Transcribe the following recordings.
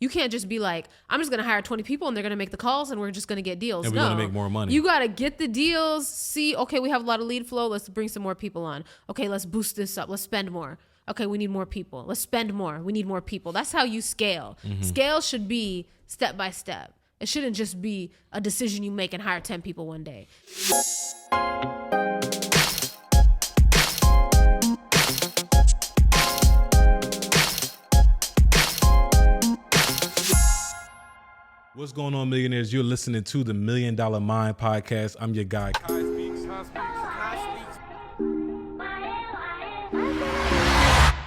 You can't just be like, I'm just going to hire 20 people and they're going to make the calls and we're just going to get deals. And we're going to make more money. You got to get the deals, see, okay, we have a lot of lead flow. Let's bring some more people on. Okay, let's boost this up. Let's spend more. Okay, we need more people. Let's spend more. We need more people. That's how you scale. Scale should be step by step. It shouldn't just be a decision you make and hire 10 people one day. What's going on, millionaires? You're listening to the $1 Million Mind Podcast. I'm your guy, Kai Speaks.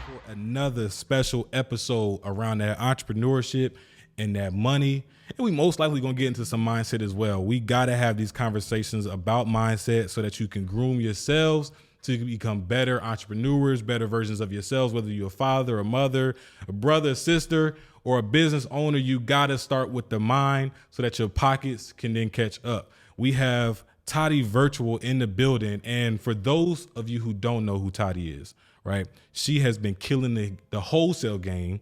For another special episode around that entrepreneurship and that money. And we most likely going to get into some mindset as well. We got to have these conversations about mindset so that you can groom yourselves to become better entrepreneurs, better versions of yourselves, whether you're a father, a mother, a brother, a sister, or a business owner. You got to start with the mind so that your pockets can then catch up. We have Toddy Virtual in the building. And for those of you who don't know who Toddy is, right? She has been killing the wholesale game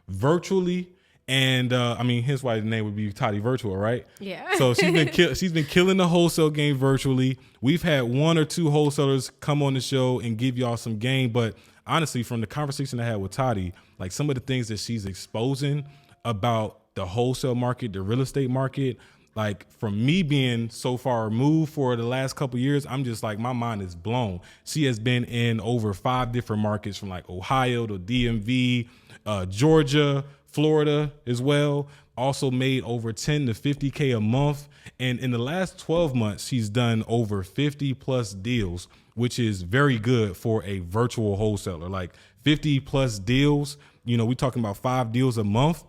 virtually. And hence why the name would be Toddy Virtual, right? Yeah. So she's been killing the wholesale game virtually. We've had one or two wholesalers come on the show and give y'all some game, but honestly, from the conversation I had with Toddy, like some of the things that she's exposing about the wholesale market, the real estate market, like from me being so far removed for the last couple of years, I'm just like, my mind is blown. She has been in over 5 different markets from like Ohio to DMV, Georgia, Florida as well. Also made over 10 to 50K a month. And in the last 12 months, she's done over 50 plus deals, which is very good for a virtual wholesaler. Like 50 plus deals, you know, we're talking about 5 deals a month.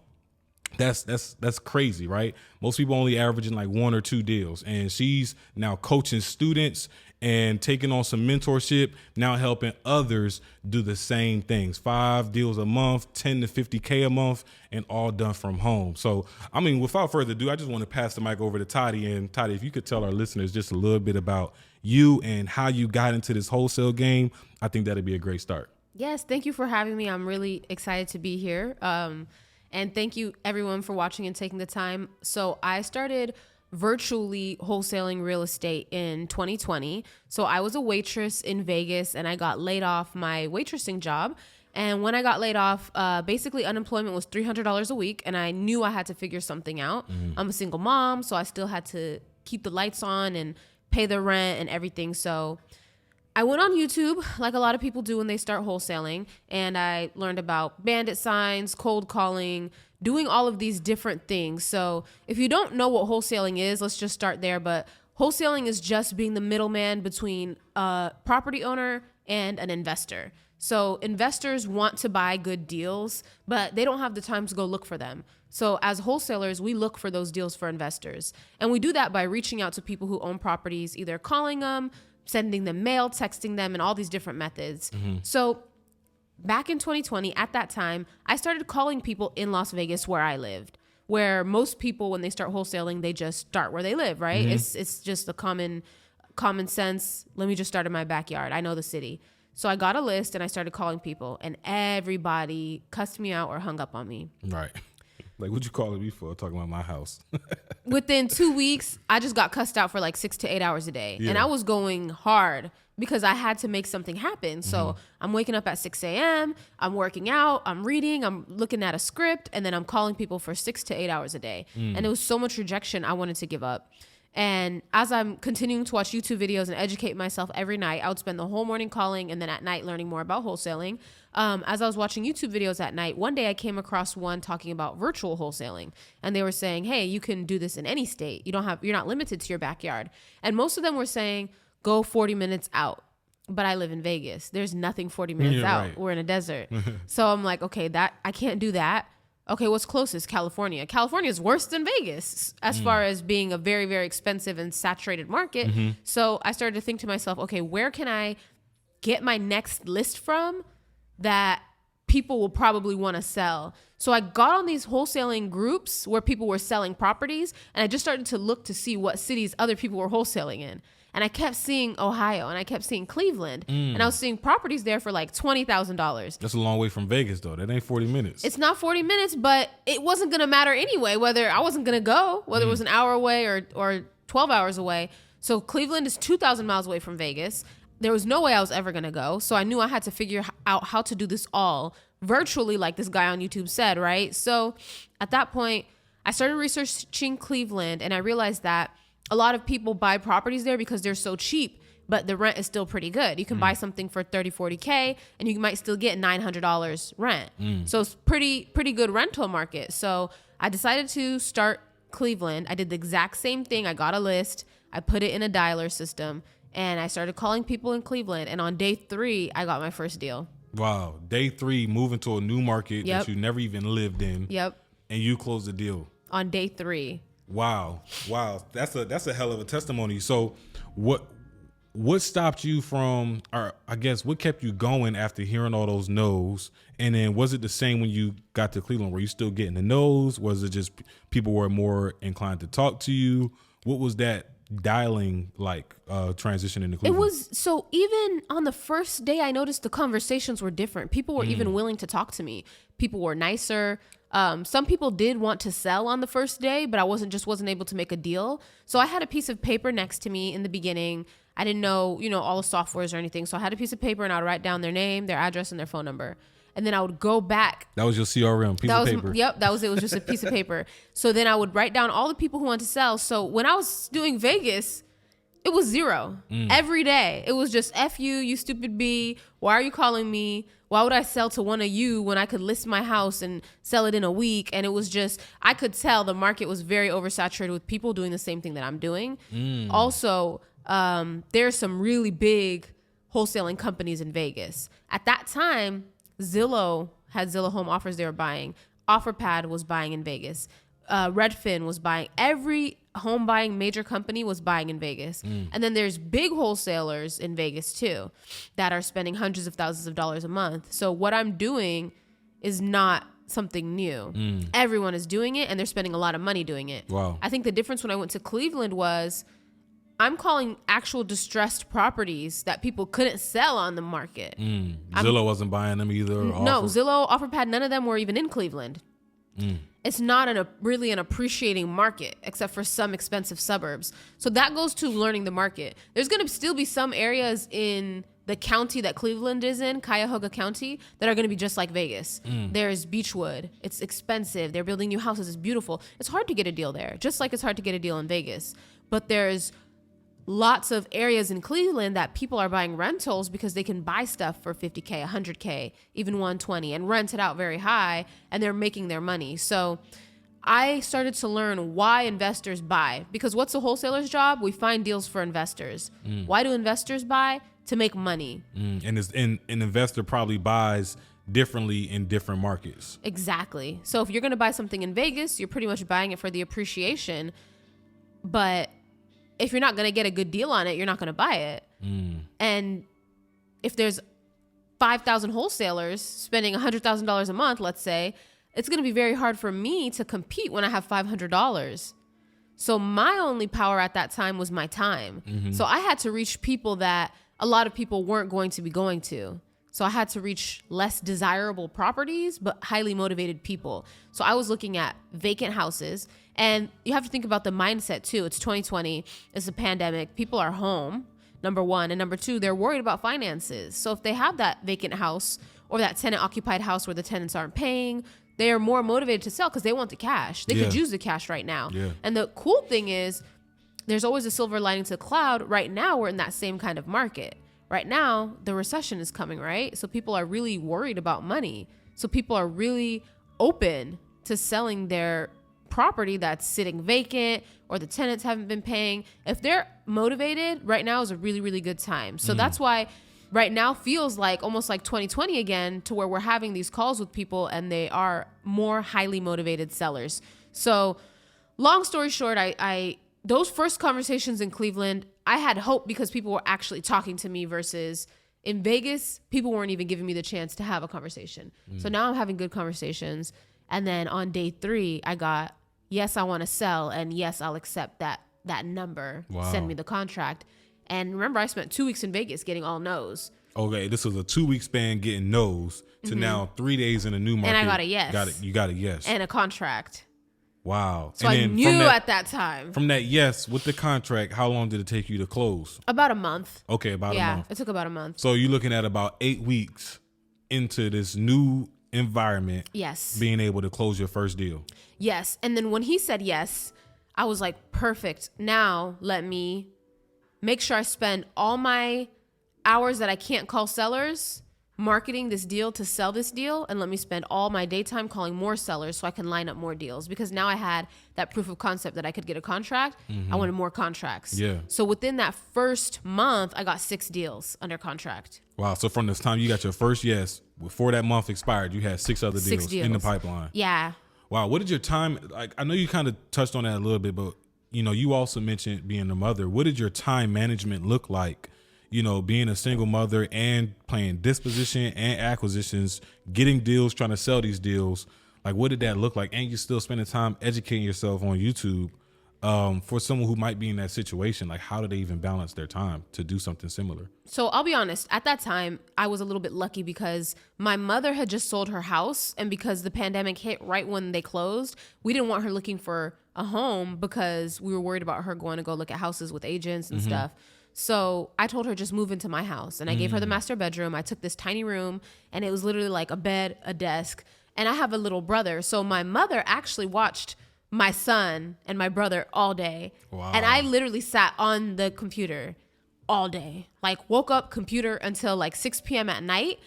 That's crazy, right? Most people only averaging like 1 or 2 deals. And she's now coaching students and taking on some mentorship, now helping others do the same things. 5 deals a month, 10 to 50K a month, and all done from home. So, I mean, without further ado, I just want to pass the mic over to Toddy. And Toddy, if you could tell our listeners just a little bit about you and how you got into this wholesale game, I think that'd be a great start. Yes, thank you for having me. I'm really excited to be here. And thank you everyone for watching and taking the time. So I started virtually wholesaling real estate in 2020. So I was a waitress in Vegas and I got laid off my waitressing job. And when I got laid off, basically unemployment was $300 a week. And I knew I had to figure something out. I'm a single mom, so I still had to keep the lights on and pay the rent and everything. So I went on YouTube, like a lot of people do when they start wholesaling, and I learned about bandit signs, cold calling, doing all of these different things. So if you don't know what wholesaling is, let's just start there. But wholesaling is just being the middleman between a property owner and an investor. So investors want to buy good deals, but they don't have the time to go look for them. So as wholesalers, we look for those deals for investors. And we do that by reaching out to people who own properties, either calling them, sending them mail, texting them, and all these different methods. So back in 2020, at that time, I started calling people in Las Vegas where I lived, where most people, when they start wholesaling, they just start where they live, right? It's just a common sense. Let me just start in my backyard. I know the city. So I got a list and I started calling people, and everybody cussed me out or hung up on me. Right. Like, what'd you call me for? Talking about my house. Within 2 weeks, I just got cussed out for like 6 to 8 hours a day. Yeah. And I was going hard because I had to make something happen. So I'm waking up at 6 a.m., I'm working out, I'm reading, I'm looking at a script, and then I'm calling people for 6 to 8 hours a day. And it was so much rejection, I wanted to give up. And as I'm continuing to watch YouTube videos and educate myself every night, I would spend the whole morning calling and then at night learning more about wholesaling. As I was watching YouTube videos at night, one day I came across one talking about virtual wholesaling. And they were saying, hey, you can do this in any state. You're not limited to your backyard. And most of them were saying, go 40 minutes out. But I live in Vegas. There's nothing 40 minutes out. Right. We're in a desert. So I'm like, okay, I can't do that. Okay, what's closest? California. California is worse than Vegas as far as being a very, very expensive and saturated market. So I started to think to myself, okay, where can I get my next list from that people will probably want to sell? So I got on these wholesaling groups where people were selling properties, and I just started to look to see what cities other people were wholesaling in. And I kept seeing Ohio and I kept seeing Cleveland. And I was seeing properties there for like $20,000. That's a long way from Vegas, though. That ain't 40 minutes. It's not 40 minutes, but it wasn't going to matter anyway, whether I wasn't going to go, whether it was an hour away or 12 hours away. So Cleveland is 2,000 miles away from Vegas. There was no way I was ever going to go. So I knew I had to figure out how to do this all virtually, like this guy on YouTube said, right? So at that point, I started researching Cleveland, and I realized that a lot of people buy properties there because they're so cheap, but the rent is still pretty good. You can buy something for 30, 40K, and you might still get $900 rent. So it's pretty good rental market. So I decided to start Cleveland. I did the exact same thing. I got a list. I put it in a dialer system, and I started calling people in Cleveland. And on day 3, I got my first deal. Wow. Day 3, moving to a new market Yep. that you never even lived in. Yep. And you closed the deal. On day 3. Wow. That's a hell of a testimony. So what stopped you from, or I guess what kept you going after hearing all those no's? And then was it the same when you got to Cleveland? Were you still getting the no's? Was it just people were more inclined to talk to you? What was that dialing like transition into Cleveland? It was, so even on the first day, I noticed the conversations were different. People were even willing to talk to me. People were nicer. Some people did want to sell on the first day, but I wasn't able to make a deal. So I had a piece of paper next to me in the beginning. I didn't know, all the softwares or anything. So I had a piece of paper and I would write down their name, their address, and their phone number. And then I would go back. That was your CRM, piece of paper. Yep, that was it. It was just a piece of paper. So then I would write down all the people who wanted to sell. So when I was doing Vegas, it was 0 every day. It was just F you stupid B. Why are you calling me? Why would I sell to one of you when I could list my house and sell it in a week? And it was just, I could tell the market was very oversaturated with people doing the same thing that I'm doing. Also, there's some really big wholesaling companies in Vegas. At that time, Zillow had Zillow Home Offers they were buying. OfferPad was buying in Vegas. Redfin was buying. Every home buying major company was buying in Vegas. And then there's big wholesalers in Vegas too that are spending hundreds of thousands of dollars a month. So what I'm doing is not something new. Everyone is doing it and they're spending a lot of money doing it. Wow. I think the difference when I went to Cleveland was I'm calling actual distressed properties that people couldn't sell on the market. Zillow wasn't buying them either? No, Zillow, OfferPad, none of them were even in Cleveland. It's not really an appreciating market except for some expensive suburbs. So that goes to learning the market. There's going to still be some areas in the county that Cleveland is in, Cuyahoga County, that are going to be just like Vegas. There's Beechwood. It's expensive. They're building new houses. It's beautiful. It's hard to get a deal there, just like it's hard to get a deal in Vegas. But there's lots of areas in Cleveland that people are buying rentals because they can buy stuff for 50K, 100K, even 120 and rent it out very high, and they're making their money. So I started to learn why investors buy, because what's a wholesaler's job? We find deals for investors. Why do investors buy? To make money. And an investor probably buys differently in different markets. Exactly. So if you're going to buy something in Vegas, you're pretty much buying it for the appreciation. But if you're not going to get a good deal on it, you're not going to buy it. And if there's 5,000 wholesalers spending $100,000 a month, let's say, it's going to be very hard for me to compete when I have $500. So my only power at that time was my time. So I had to reach people that a lot of people weren't going to be going to. So I had to reach less desirable properties, but highly motivated people. So I was looking at vacant houses, and you have to think about the mindset too. It's 2020, it's a pandemic. People are home, number one. And number two, they're worried about finances. So if they have that vacant house or that tenant occupied house where the tenants aren't paying, they are more motivated to sell because they want the cash. They could use the cash right now. And the cool thing is there's always a silver lining to the cloud. Right now, we're in that same kind of market. Right now, the recession is coming, right? So people are really worried about money. So people are really open to selling their property that's sitting vacant or the tenants haven't been paying. If they're motivated, right now is a really, really good time. So that's why right now feels like almost like 2020 again, to where we're having these calls with people and they are more highly motivated sellers. So long story short, I those first conversations in Cleveland, I had hope because people were actually talking to me versus in Vegas, people weren't even giving me the chance to have a conversation. So now I'm having good conversations. And then on day 3, I got, yes, I want to sell. And yes, I'll accept that number. Wow. Send me the contract. And remember, I spent 2 weeks in Vegas getting all no's. Okay, this was a 2-week span getting no's to now 3 days in a new market. And I got a yes. You got a yes. And a contract. Wow. So and I knew at that time. From that yes with the contract, how long did it take you to close? About a month. Okay, about a month. Yeah, it took about a month. So you're looking at about 8 weeks into this new environment. Yes. Being able to close your first deal. Yes. And then when he said yes, I was like, perfect. Now let me make sure I spend all my hours that I can't call sellers marketing this deal to sell this deal, and let me spend all my daytime calling more sellers so I can line up more deals, because now I had that proof of concept that I could get a contract. I wanted more contracts. Yeah. So within that first month, I got 6 deals under contract. Wow. So from this time you got your first yes, before that month expired, you had 6 other deals in the pipeline. Yeah. Wow. What did your time, like, I know you kind of touched on that a little bit, but you know, you also mentioned being a mother. What did your time management look like? You know, being a single mother and playing disposition and acquisitions, getting deals, trying to sell these deals. Like, what did that look like? And you're still spending time educating yourself on YouTube. For someone who might be in that situation, like, how do they even balance their time to do something similar? So I'll be honest, at that time, I was a little bit lucky because my mother had just sold her house. And because the pandemic hit right when they closed, we didn't want her looking for a home because we were worried about her going to go look at houses with agents and stuff. So I told her, just move into my house. And I gave her the master bedroom. I took this tiny room, and it was literally like a bed, a desk. And I have a little brother. So my mother actually watched my son and my brother all day. Wow. And I literally sat on the computer all day. Like, woke up, computer until like 6 p.m. at night.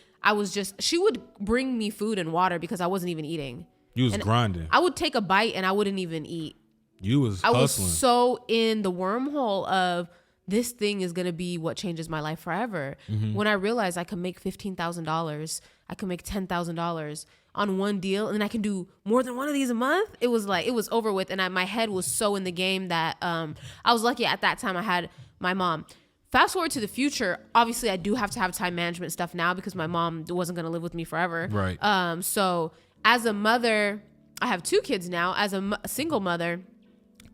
She would bring me food and water because I wasn't even eating. You was grinding. I would take a bite and I wouldn't even eat. You was hustling. I was hustling. so in the wormhole of, this thing is going to be what changes my life forever. When I realized I could make $15,000, I could make $10,000 on one deal, and then I can do more than one of these a month. It was like, it was over with. And my head was so in the game that I was lucky at that time I had my mom. Fast forward to the future, obviously I do have to have time management stuff now because my mom wasn't going to live with me forever. Right. So as a mother, I have 2 kids now. As a single mother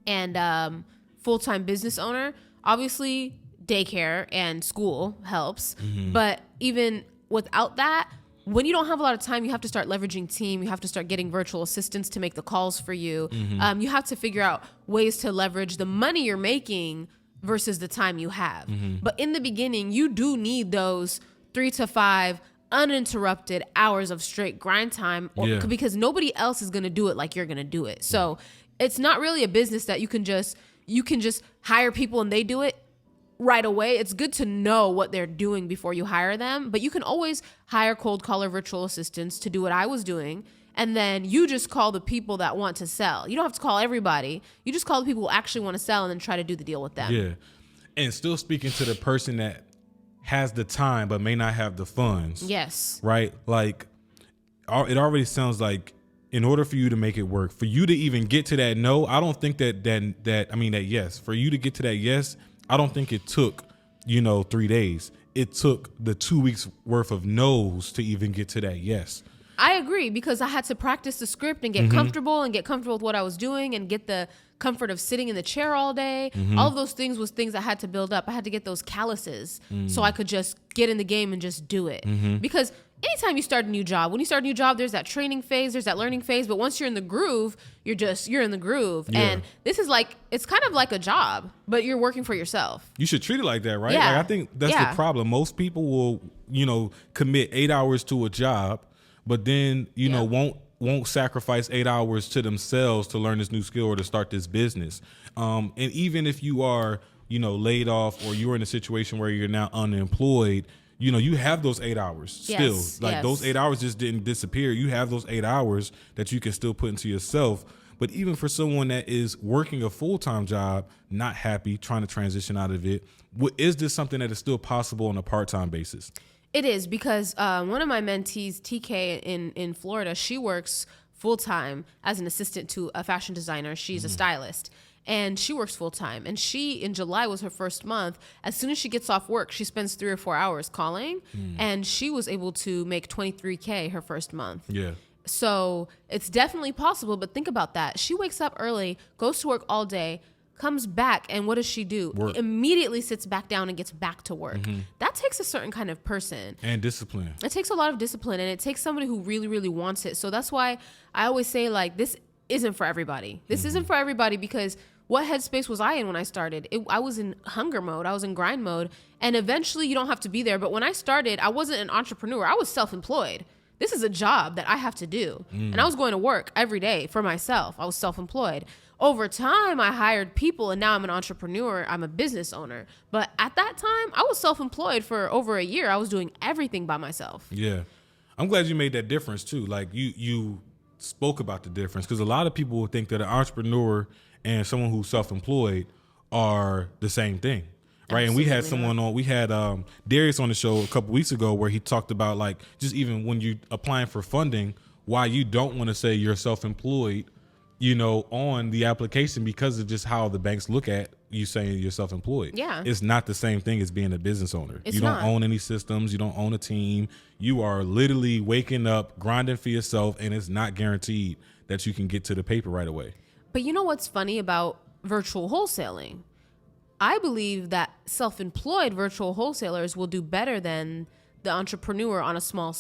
and full-time business owner, obviously daycare and school helps. But even without that, when you don't have a lot of time, you have to start leveraging team. You have to start getting virtual assistants to make the calls for you. You have to figure out ways to leverage the money you're making versus the time you have. But in the beginning, you do need those 3 to 5 uninterrupted hours of straight grind time because nobody else is going to do it like you're going to do it. So it's not really a business that you can just hire people and they do it right away. It's good to know what they're doing before you hire them, but you can always hire cold caller virtual assistants to do what I was doing. And then you just call the people that want to sell. You don't have to call everybody. You just call the people who actually want to sell and then try to do the deal with them. Yeah. And still speaking to the person that has the time but may not have the funds. Yes. Right? Like, it already sounds like in order for you to make it work, for you to even get to that no, I don't think that yes, for you to get to that yes, I don't think it took, 3 days. It took the 2 weeks worth of no's to even get to that yes. I agree, because I had to practice the script and get comfortable with what I was doing and get the comfort of sitting in the chair all day. All of those things was things I had to build up. I had to get those calluses so I could just get in the game and just do it. Because anytime you start a new job, there's that training phase, there's that learning phase. But once you're in the groove, you're in the groove. Yeah. And this is it's kind of like a job, but you're working for yourself. You should treat it like that, right? Yeah. Like, I think that's the problem. Most people will, commit 8 hours to a job, but then, won't sacrifice 8 hours to themselves to learn this new skill or to start this business. And even if you are, laid off, or you're in a situation where you're now unemployed, you have those 8 hours still. Those 8 hours just didn't disappear. You have those 8 hours that you can still put into yourself. But even for someone that is working a full-time job, not happy, trying to transition out of it, is this something that is still possible on a part-time basis? It is, because one of my mentees, TK in Florida, she works full-time as an assistant to a fashion designer. She's a stylist, and she works full-time. And in July was her first month. As soon as she gets off work, she spends 3 or 4 hours calling, and she was able to make $23K her first month. Yeah. So it's definitely possible, but think about that. She wakes up early, goes to work all day, comes back, and what does she do? Work. Immediately sits back down and gets back to work. That takes a certain kind of person. And discipline. It takes a lot of discipline, and it takes somebody who really, really wants it. So that's why I always say, like, this isn't for everybody. This isn't for everybody, because what headspace was I in when I started? I was in hunger mode. I was in grind mode. And eventually you don't have to be there. But when I started, I wasn't an entrepreneur. I was self-employed. This is a job that I have to do. And I was going to work every day for myself. I was self-employed. Over time, I hired people, and now I'm an entrepreneur. I'm a business owner. But at that time, I was self-employed for over a year. I was doing everything by myself. Yeah. I'm glad you made that difference too. Like you spoke about the difference, because a lot of people would think that an entrepreneur and someone who's self-employed are the same thing, right? Absolutely. And we had someone on, we had Darius on the show a couple weeks ago where he talked about, like, just even when you're applying for funding, why you don't want to say you're self-employed, you know, on the application, because of just how the banks look at you saying you're self-employed. Yeah. It's not the same thing as being a business owner. It's you don't not. own any systems. You don't own a team. You are literally waking up, grinding for yourself, and it's not guaranteed that you can get to the paper right away. But you know what's funny about virtual wholesaling? I believe that self-employed virtual wholesalers will do better than the entrepreneur on a small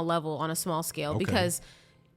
level, on a small scale, Okay. because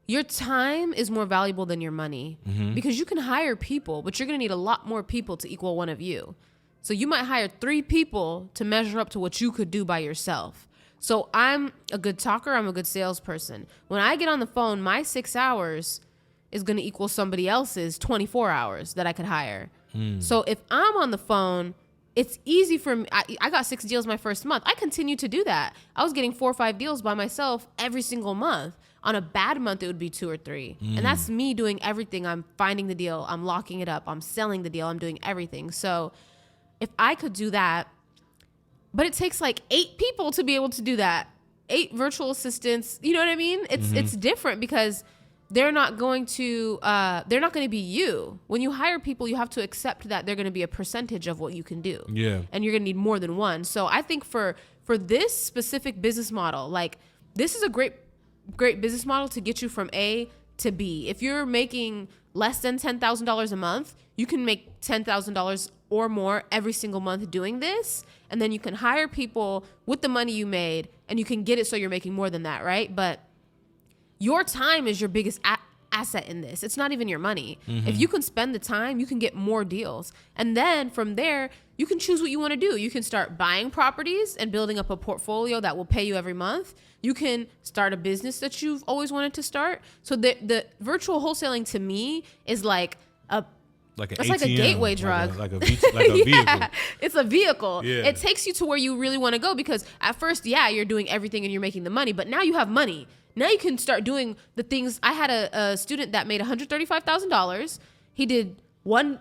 your time is more valuable than your money. Because you can hire people, but you're going to need a lot more people to equal one of you. So you might hire 3 people to measure up to what you could do by yourself. So I'm a good talker. I'm a good salesperson. When I get on the phone, my 6 hours is going to equal somebody else's 24 hours that I could hire. So if I'm on the phone, it's easy for me. I got 6 deals my first month. I continue to do that. I was getting 4 or 5 deals by myself every single month. On a bad month, it would be 2 or 3. And that's me doing everything. I'm finding the deal. I'm locking it up. I'm selling the deal. I'm doing everything. So if I could do that, but it takes like 8 people to be able to do that. 8 virtual assistants. You know what I mean? It's different, because they're not going to be you. When you hire people, you have to accept that they're going to be a percentage of what you can do. Yeah. And you're going to need more than one. So I think for this specific business model, like, this is a great business model to get you from A to B. If you're making less than $10,000 a month, you can make $10,000 or more every single month doing this. And then you can hire people with the money you made, and you can get it so you're making more than that, right? But your time is your biggest asset in this. It's not even your money. If you can spend the time, you can get more deals. And then from there, you can choose what you want to do. You can start buying properties and building up a portfolio that will pay you every month. You can start a business that you've always wanted to start. So the virtual wholesaling to me is like a Like it's like a gateway drug. Like a vehicle. Yeah, it's a vehicle. Yeah. It takes you to where you really want to go, because at first, yeah, you're doing everything and you're making the money, but now you have money. Now you can start doing the things. I had a student that made $135,000. He did one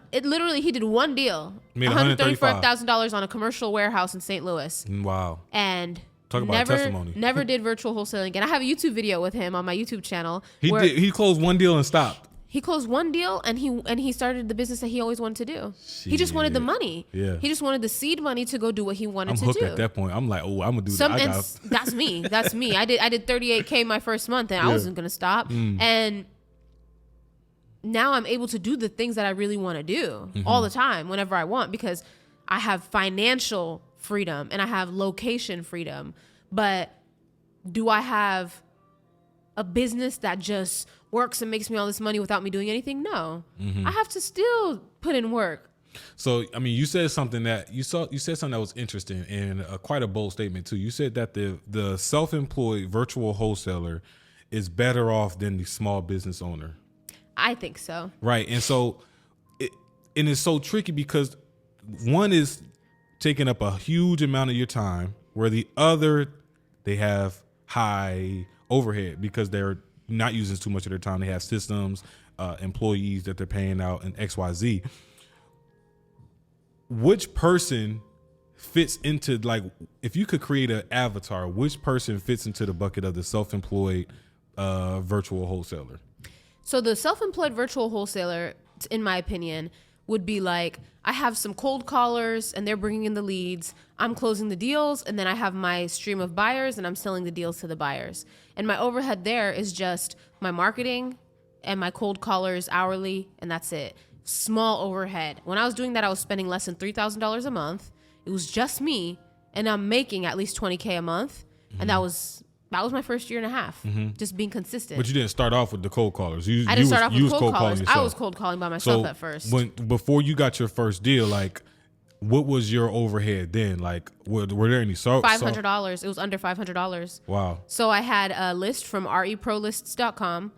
deal. Made $135,000 on a commercial warehouse in St. Louis. Wow. And Talk about testimony. Never did virtual wholesaling again. I have a YouTube video with him on my YouTube channel. He closed one deal and stopped. He closed one deal, and he started the business that he always wanted to do. He just wanted the money. Yeah. He just wanted the seed money to go do what he wanted to do. I'm hooked at that point. I'm like, oh, I'm gonna do that. That's me. That's me. I did $38K my first month, and I wasn't gonna stop. And now I'm able to do the things that I really want to do all the time, whenever I want, because I have financial freedom and I have location freedom. But do I have a business that just works and makes me all this money without me doing anything? No. I have to still put in work. So, I mean, you said something that was interesting, and quite a bold statement too. You said that the self-employed virtual wholesaler is better off than the small business owner. I think so. Right. And so it's so tricky, because one is taking up a huge amount of your time, where the other, they have high overhead because they're not using too much of their time. They have systems, employees that they're paying out, and XYZ. Which person fits into, like, if you could create an avatar, which person fits into the bucket of the self-employed virtual wholesaler? So the self-employed virtual wholesaler, in my opinion, would be like, I have some cold callers and they're bringing in the leads. I'm closing the deals, and then I have my stream of buyers and I'm selling the deals to the buyers. And my overhead there is just my marketing and my cold callers hourly, and that's it. small overhead. When I was doing that, I was spending less than $3,000 a month. It was just me, and I'm making at least $20K a month. And that was my first year and a half, just being consistent. But you didn't start off with the cold callers. I didn't start off with cold callers. I was cold calling by myself at first. Before you got your first deal, like, what was your overhead then? Like, were there any $500. It was under $500. Wow. So I had a list from reprolists.com.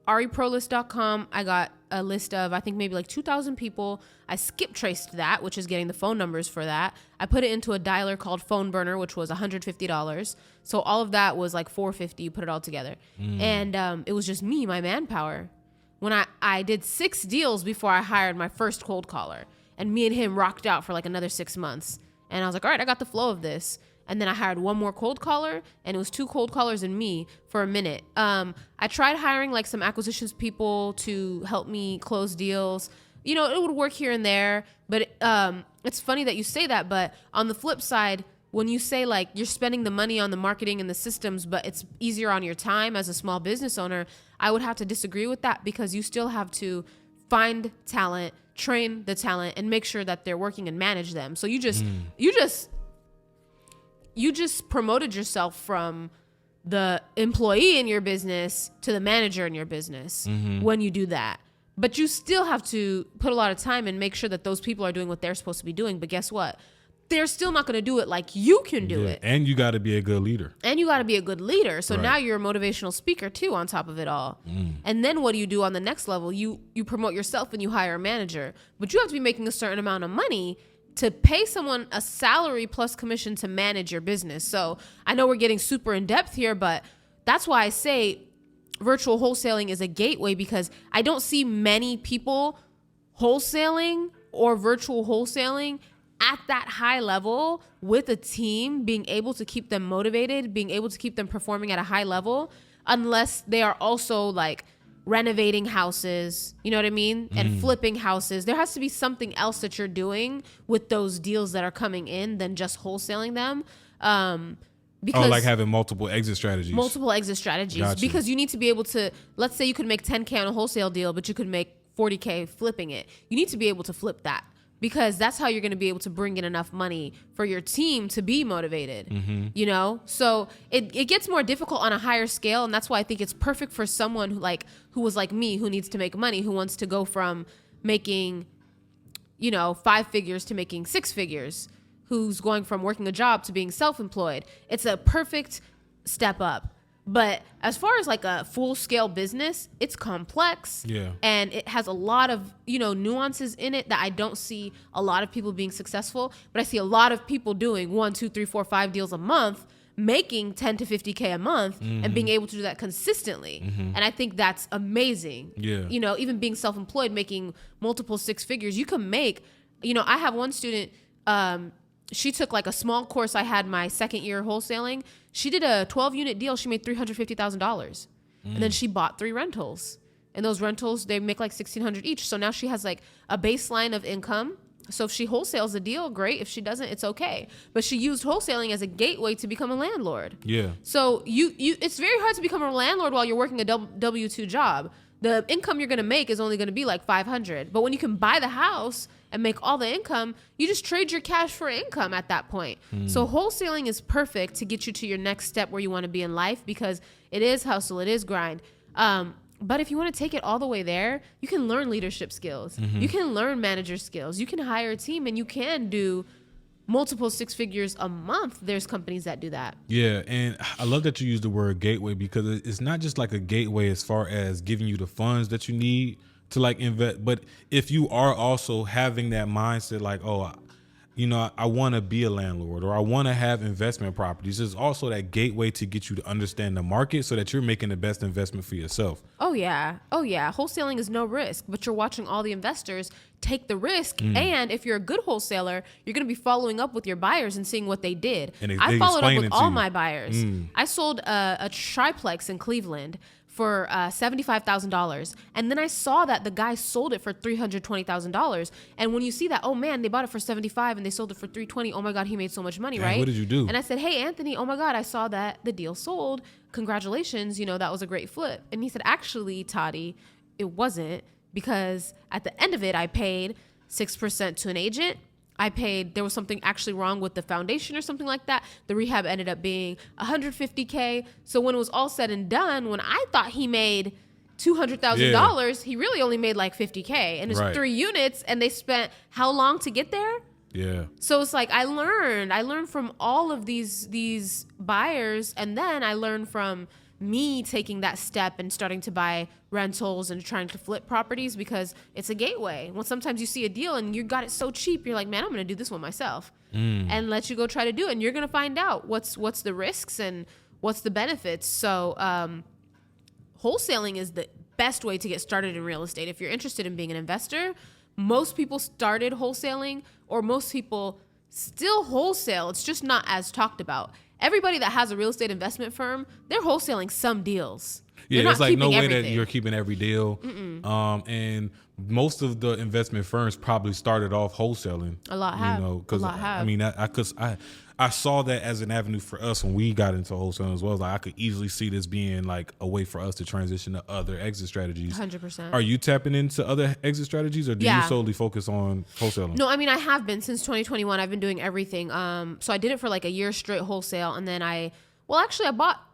reprolist.com, I got a list of, I think, maybe like 2,000 people. I skip traced that, which is getting the phone numbers for that. I put it into a dialer called Phone Burner, which was $150. So all of that was like $450. You put it all together. And it was just me, my manpower. When I did 6 deals before I hired my first cold caller. And me and him rocked out for like another 6 months. And I was like, all right, I got the flow of this. And then I hired one more cold caller, and it was 2 cold callers and me for a minute. I tried hiring like some acquisitions people to help me close deals. You know, it would work here and there, but it's funny that you say that. But on the flip side, when you say like you're spending the money on the marketing and the systems, but it's easier on your time as a small business owner, I would have to disagree with that, because you still have to find talent, train the talent, and make sure that they're working and manage them. So you just promoted yourself from the employee in your business to the manager in your business when you do that. But you still have to put a lot of time and make sure that those people are doing what they're supposed to be doing. But guess what? They're still not going to do it like you can do it. And you got to be a good leader. So now you're a motivational speaker too on top of it all. And then what do you do on the next level? You promote yourself and you hire a manager. But you have to be making a certain amount of money to pay someone a salary plus commission to manage your business. So I know we're getting super in depth here, but that's why I say virtual wholesaling is a gateway, because I don't see many people wholesaling or virtual wholesaling at that high level with a team, being able to keep them motivated, being able to keep them performing at a high level, unless they are also like renovating houses, you know what I mean? And flipping houses. There has to be something else that you're doing with those deals that are coming in than just wholesaling them. Because like having multiple exit strategies. Gotcha. Because you need to be able to, let's say you could make 10K on a wholesale deal, but you could make 40K flipping it. You need to be able to flip that, because that's how you're going to be able to bring in enough money for your team to be motivated, you know? So it gets more difficult on a higher scale. And that's why I think it's perfect for someone who was like me, who needs to make money, who wants to go from making, 5 figures to making 6 figures, who's going from working a job to being self-employed. It's a perfect step up. But as far as like a full scale business, it's complex. Yeah. And it has a lot of, nuances in it that I don't see a lot of people being successful. But I see a lot of people doing 1, 2, 3, 4, 5 deals a month, making 10 to 50K a month, and being able to do that consistently. And I think that's amazing. Yeah. Even being self-employed, making multiple 6 figures, you can make, I have one student, she took like a small course I had my second year wholesaling. She did a 12-unit deal. She made $350,000. And then she bought 3 rentals. And those rentals, they make like $1,600 each. So now she has like a baseline of income. So if she wholesales a deal, great. If she doesn't, it's okay. But she used wholesaling as a gateway to become a landlord. Yeah. So it's very hard to become a landlord while you're working a W-2 job. The income you're going to make is only going to be like $500. But when you can buy the house and make all the income, you just trade your cash for income at that point. So wholesaling is perfect to get you to your next step where you want to be in life, because it is hustle, it is grind. But if you want to take it all the way there, you can learn leadership skills. You can learn manager skills. You can hire a team, and you can do multiple 6 figures a month. There's companies that do that. Yeah, and I love that you use the word gateway, because it's not just like a gateway as far as giving you the funds that you need to like invest, but if you are also having that mindset like, oh, I want to be a landlord, or I want to have investment properties, there's also that gateway to get you to understand the market so that you're making the best investment for yourself. Oh yeah. Wholesaling is no risk, but you're watching all the investors take the risk. And if you're a good wholesaler, you're going to be following up with your buyers and seeing what they did. And I followed up with all my buyers. I sold a triplex in Cleveland for $75,000. And then I saw that the guy sold it for $320,000. And when you see that, oh man, they bought it for $75 and they sold it for $320. Oh my God, he made so much money, right? What did you do? And I said, hey, Anthony, oh my God, I saw that the deal sold. Congratulations. That was a great flip. And he said, actually, Toddy, it wasn't. because at the end of it, I paid 6% to an agent. There was something actually wrong with the foundation or something like that. The rehab ended up being $150K. So when it was all said and done, when I thought he made $200,000, he really only made like $50K, and it's 3 units, and they spent how long to get there? Yeah. So it's like I learned from all of these buyers, and then I learned from me taking that step and starting to buy rentals and trying to flip properties, because it's a gateway. Well, sometimes you see a deal and you got it so cheap, you're like, man, I'm going to do this one myself, and let you go try to do it. And you're going to find out what's the risks and what's the benefits. So wholesaling is the best way to get started in real estate. If you're interested in being an investor, most people started wholesaling, or most people still wholesale. It's just not as talked about. Everybody that has a real estate investment firm, they're wholesaling some deals. Yeah, They're it's like no way everything. that you're keeping every deal. And most of the investment firms probably started off wholesaling. A lot have. I mean, I saw that as an avenue for us when we got into wholesaling as well. Like, I could easily see this being like a way for us to transition to other exit strategies. 100%. Are you tapping into other exit strategies, or do you solely focus on wholesaling? No, I mean, I have been since 2021. I've been doing everything. So I did it for like a year straight wholesale, and then I bought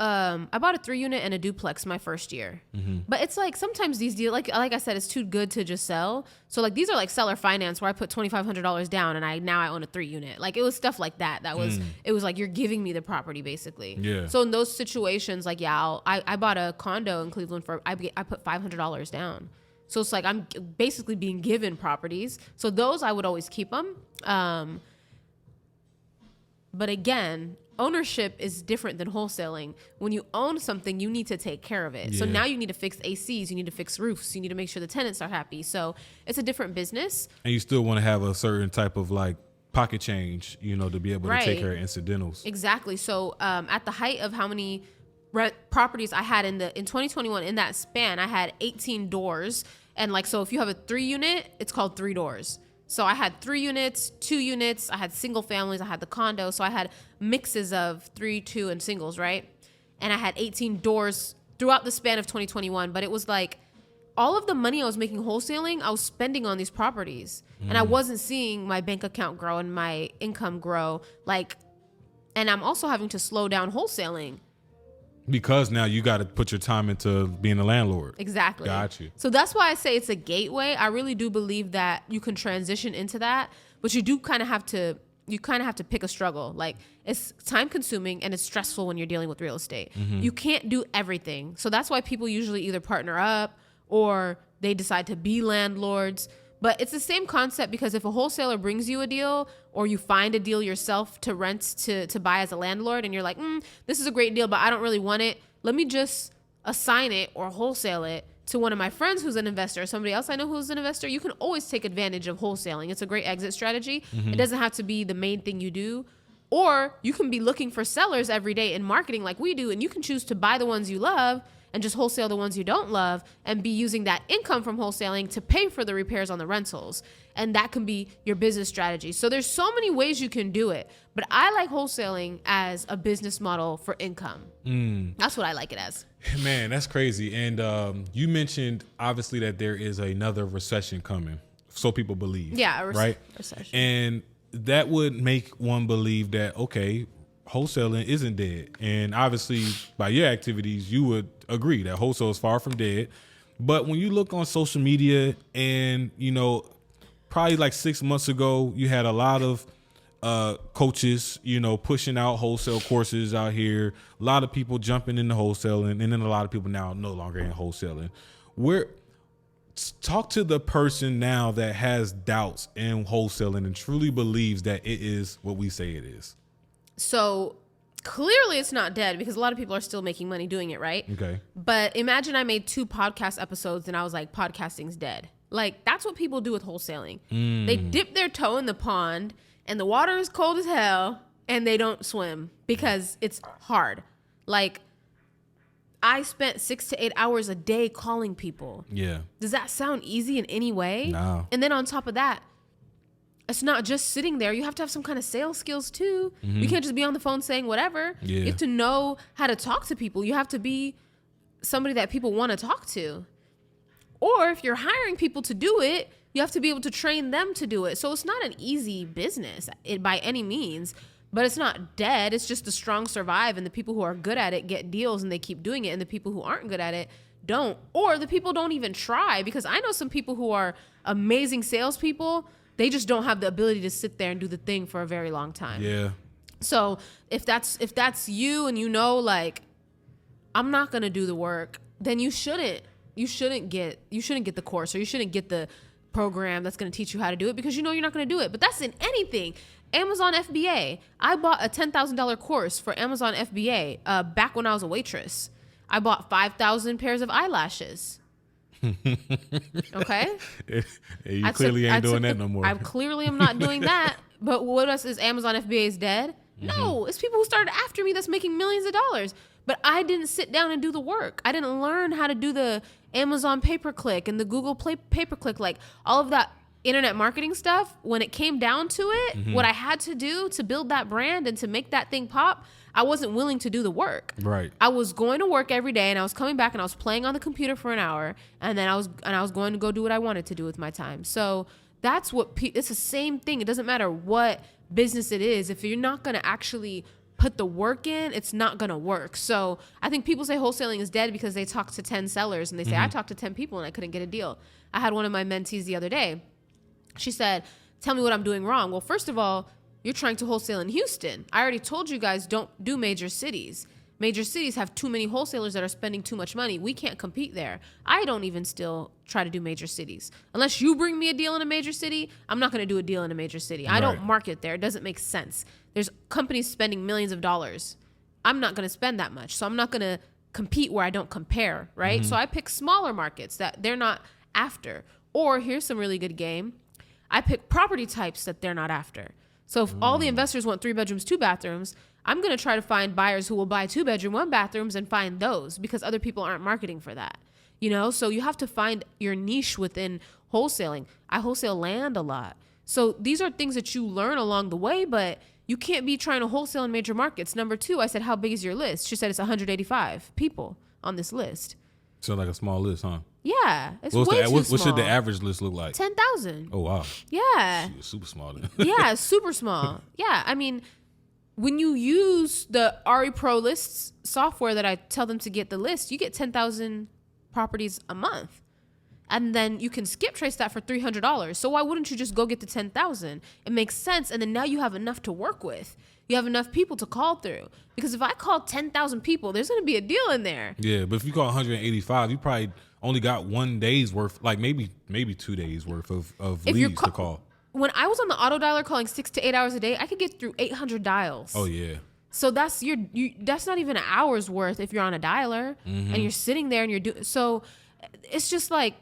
a 3-unit and a duplex my first year. But it's like sometimes these deals, like I said, it's too good to just sell. So like these are like seller finance where I put $2,500 down and I own a 3-unit. Like it was stuff like that. It was like you're giving me the property basically. Yeah. So in those situations, like I bought a condo in Cleveland I put $500 down. So it's like I'm basically being given properties. So those I would always keep them. But again, ownership is different than wholesaling. When you own something, you need to take care of it. Yeah. So now you need to fix ACs, you need to fix roofs, you need to make sure the tenants are happy. So it's a different business. And you still want to have a certain type of like pocket change, to be able to take care of incidentals. Exactly. So at the height of how many properties I had in 2021, in that span, I had 18 doors. And like, so if you have a 3-unit, it's called 3 doors. So I had 3 units, 2 units, I had single families, I had the condo. So I had mixes of 3, 2, and singles, right? And I had 18 doors throughout the span of 2021. But it was like all of the money I was making wholesaling, I was spending on these properties. And I wasn't seeing my bank account grow and my income grow. And I'm also having to slow down wholesaling. Because now you got to put your time into being a landlord. Exactly. Got you. So that's why I say it's a gateway. I really do believe that you can transition into that, but you do kind of have to pick a struggle. Like it's time consuming and it's stressful when you're dealing with real estate. You can't do everything. So that's why people usually either partner up or they decide to be landlords. But it's the same concept, because if a wholesaler brings you a deal or you find a deal yourself to rent to buy as a landlord and you're like, this is a great deal, but I don't really want it. Let me just assign it or wholesale it to one of my friends who's an investor or somebody else I know who's an investor. You can always take advantage of wholesaling. It's a great exit strategy. It doesn't have to be the main thing you do. Or you can be looking for sellers every day in marketing like we do, and you can choose to buy the ones you love and just wholesale the ones you don't love and be using that income from wholesaling to pay for the repairs on the rentals. And that can be your business strategy. So there's so many ways you can do it, but I like wholesaling as a business model for income. That's what I like it as. Man, that's crazy. And you mentioned obviously that there is another recession coming. So people believe. Yeah, right? Recession. And that would make one believe that, okay, wholesaling isn't dead. And obviously by your activities, you would agree that wholesale is far from dead. But when you look on social media and, probably like 6 months ago, you had a lot of coaches, pushing out wholesale courses out here, a lot of people jumping into wholesaling, and then a lot of people now no longer in wholesaling. Talk to the person now that has doubts in wholesaling and truly believes that it is what we say it is. So clearly it's not dead, because a lot of people are still making money doing it, right? Okay. But imagine I made 2 podcast episodes and I was like, podcasting's dead. Like, that's what people do with wholesaling. They dip their toe in the pond and the water is cold as hell and they don't swim because it's hard. Like, I spent 6 to 8 hours a day calling people. Yeah. Does that sound easy in any way? No. And then on top of that, it's not just sitting there. You have to have some kind of sales skills too. You can't just be on the phone saying whatever. Yeah. You have to know how to talk to people. You have to be somebody that people want to talk to. Or if you're hiring people to do it, you have to be able to train them to do it. So it's not an easy business by any means, but it's not dead. It's just the strong survive, and the people who are good at it get deals and they keep doing it, and the people who aren't good at it don't. Or the people don't even try, because I know some people who are amazing salespeople, they just don't have the ability to sit there and do the thing for a very long time. Yeah. So if that's you, and you know, like, I'm not gonna do the work, then you shouldn't get the course, or you shouldn't get the program that's gonna teach you how to do it, because you know you're not gonna do it. But that's in anything. Amazon FBA. I bought a $10,000 course for Amazon FBA back when I was a waitress. I bought 5,000 pairs of eyelashes. Okay. You clearly ain't doing that no more. I clearly am not doing that. But what else is Amazon FBA is dead? No, it's people who started after me that's making millions of dollars. But I didn't sit down and do the work. I didn't learn how to do the Amazon pay-per-click and the Google pay-per-click, like all of that internet marketing stuff. When it came down to it, what I had to do to build that brand and to make that thing pop, I wasn't willing to do the work. Right. I was going to work every day, and I was coming back and I was playing on the computer for an hour, and then I was going to go do what I wanted to do with my time. So that's what it's the same thing. It doesn't matter what business it is. If you're not going to actually put the work in, it's not going to work. So I think people say wholesaling is dead because they talk to 10 sellers and they say, I talked to 10 people and I couldn't get a deal. I had one of my mentees the other day. She said, tell me what I'm doing wrong. Well, first of all, you're trying to wholesale in Houston. I already told you guys, don't do major cities. Major cities have too many wholesalers that are spending too much money. We can't compete there. I don't even still try to do major cities. Unless you bring me a deal in a major city, I'm not going to do a deal in a major city. I don't market there. It doesn't make sense. There's companies spending millions of dollars. I'm not going to spend that much. So I'm not going to compete where I don't compare, right? So I pick smaller markets that they're not after. Or here's some really good game. I pick property types that they're not after. So if all the investors want 3 bedrooms, 2 bathrooms, I'm going to try to find buyers who will buy 2 bedroom, 1 bathrooms and find those, because other people aren't marketing for that. You know, so you have to find your niche within wholesaling. I wholesale land a lot. So these are things that you learn along the way, but you can't be trying to wholesale in major markets. Number 2, I said, how big is your list? She said it's 185 people on this list. So like a small list, huh? Yeah, it's way too small. What should the average list look like? 10,000. Oh, wow. Yeah. Shit, super small then. Yeah, super small. Yeah, I mean, when you use the RE Pro Lists software that I tell them to get the list, you get 10,000 properties a month. And then you can skip trace that for $300. So why wouldn't you just go get the 10,000? It makes sense. And then now you have enough to work with. You have enough people to call through. Because if I call 10,000 people, there's going to be a deal in there. Yeah, but if you call 185, you probably only got 1 day's worth, like maybe 2 days worth of leads to call. When I was on the auto dialer calling 6 to 8 hours a day, I could get through 800 dials. Oh, yeah. So that's that's not even an hour's worth if you're on a dialer and you're sitting there and you're doing. So it's just like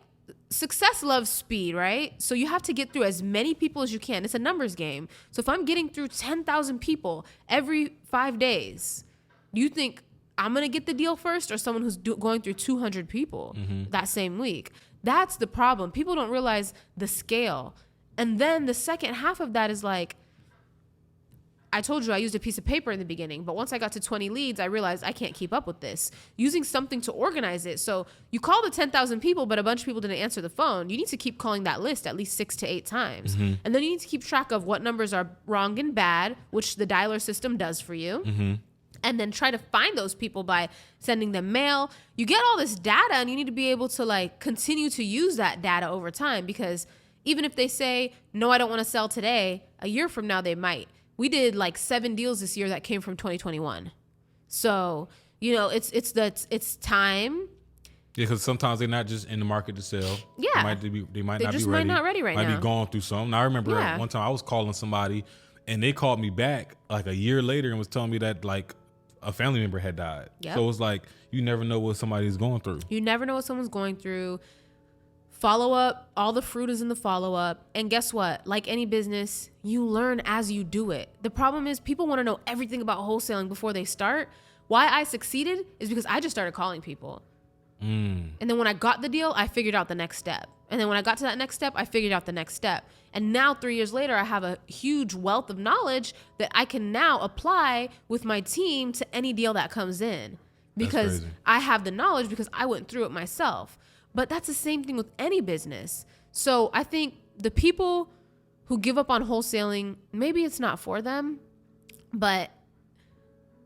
success loves speed, right? So you have to get through as many people as you can. It's a numbers game. So if I'm getting through 10,000 people every 5 days, do you think I'm going to get the deal first, or someone who's going through 200 people that same week? That's the problem. People don't realize the scale. And then the second half of that is like, I told you I used a piece of paper in the beginning, but once I got to 20 leads, I realized I can't keep up with this. Using something to organize it. So you call the 10,000 people, but a bunch of people didn't answer the phone. You need to keep calling that list at least 6 to 8 times. And then you need to keep track of what numbers are wrong and bad, which the dialer system does for you. And then try to find those people by sending them mail. You get all this data, and you need to be able to like continue to use that data over time, because even if they say, no, I don't want to sell today, a year from now they might. We did like 7 deals this year that came from 2021. So, you know, it's time. Yeah, because sometimes they're not just in the market to sell. Yeah. They might not be ready. Might not ready right now. Might be going through something. Now, I remember one time I was calling somebody, and they called me back like a year later and was telling me that like a family member had died. Yep. So it's like, you never know what somebody's going through. You never know what someone's going through. Follow up, all the fruit is in the follow up. And guess what? Like any business, you learn as you do it. The problem is people want to know everything about wholesaling before they start. Why I succeeded is because I just started calling people. And then when I got the deal, I figured out the next step. And then when I got to that next step, I figured out the next step. And now 3 years later, I have a huge wealth of knowledge that I can now apply with my team to any deal that comes in. Because I have the knowledge, because I went through it myself. But that's the same thing with any business. So I think the people who give up on wholesaling, maybe it's not for them, but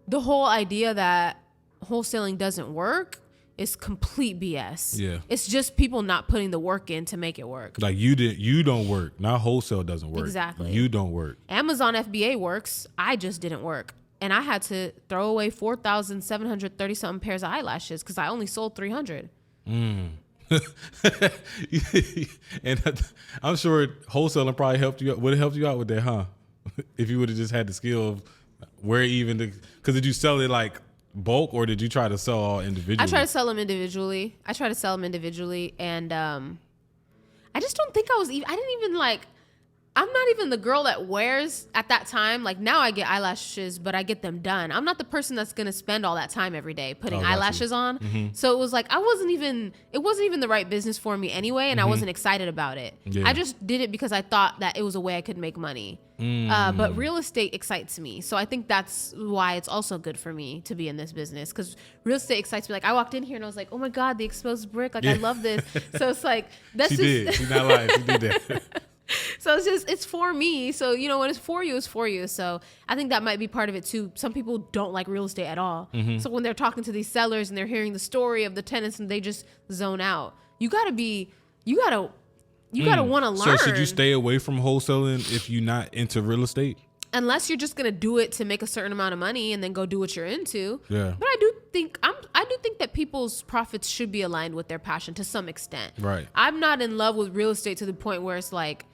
the whole idea that wholesaling doesn't work is complete BS. Yeah. It's just people not putting the work in to make it work. Like you don't work. Not wholesale doesn't work. Exactly. You don't work. Amazon FBA works. I just didn't work. And I had to throw away 4,730 something pairs of eyelashes because I only sold 300. And I'm sure wholesaling probably helped you. Would have helped you out with that, huh? If you would have just had the skill of where even because did you sell it like bulk or did you try to sell all individually? I try to sell them individually. And I just don't think I didn't even like. I'm not even the girl that wears at that time. Like now I get eyelashes, but I get them done. I'm not the person that's going to spend all that time every day putting eyelashes on. Mm-hmm. So it was like, it wasn't even the right business for me anyway. And I wasn't excited about it. Yeah. I just did it because I thought that it was a way I could make money. But real estate excites me. So I think that's why it's also good for me to be in this business. Cause real estate excites me. Like I walked in here and I was like, oh my God, the exposed brick. Like I love this. So it's like, She's not lying. She did that. So it's for me. So, when it's for you, it's for you. So I think that might be part of it too. Some people don't like real estate at all. Mm-hmm. So when they're talking to these sellers and they're hearing the story of the tenants and they just zone out, you gotta want to learn. So should you stay away from wholesaling if you're not into real estate? Unless you're just going to do it to make a certain amount of money and then go do what you're into. Yeah. But I do think that people's profits should be aligned with their passion to some extent. Right. I'm not in love with real estate to the point where it's like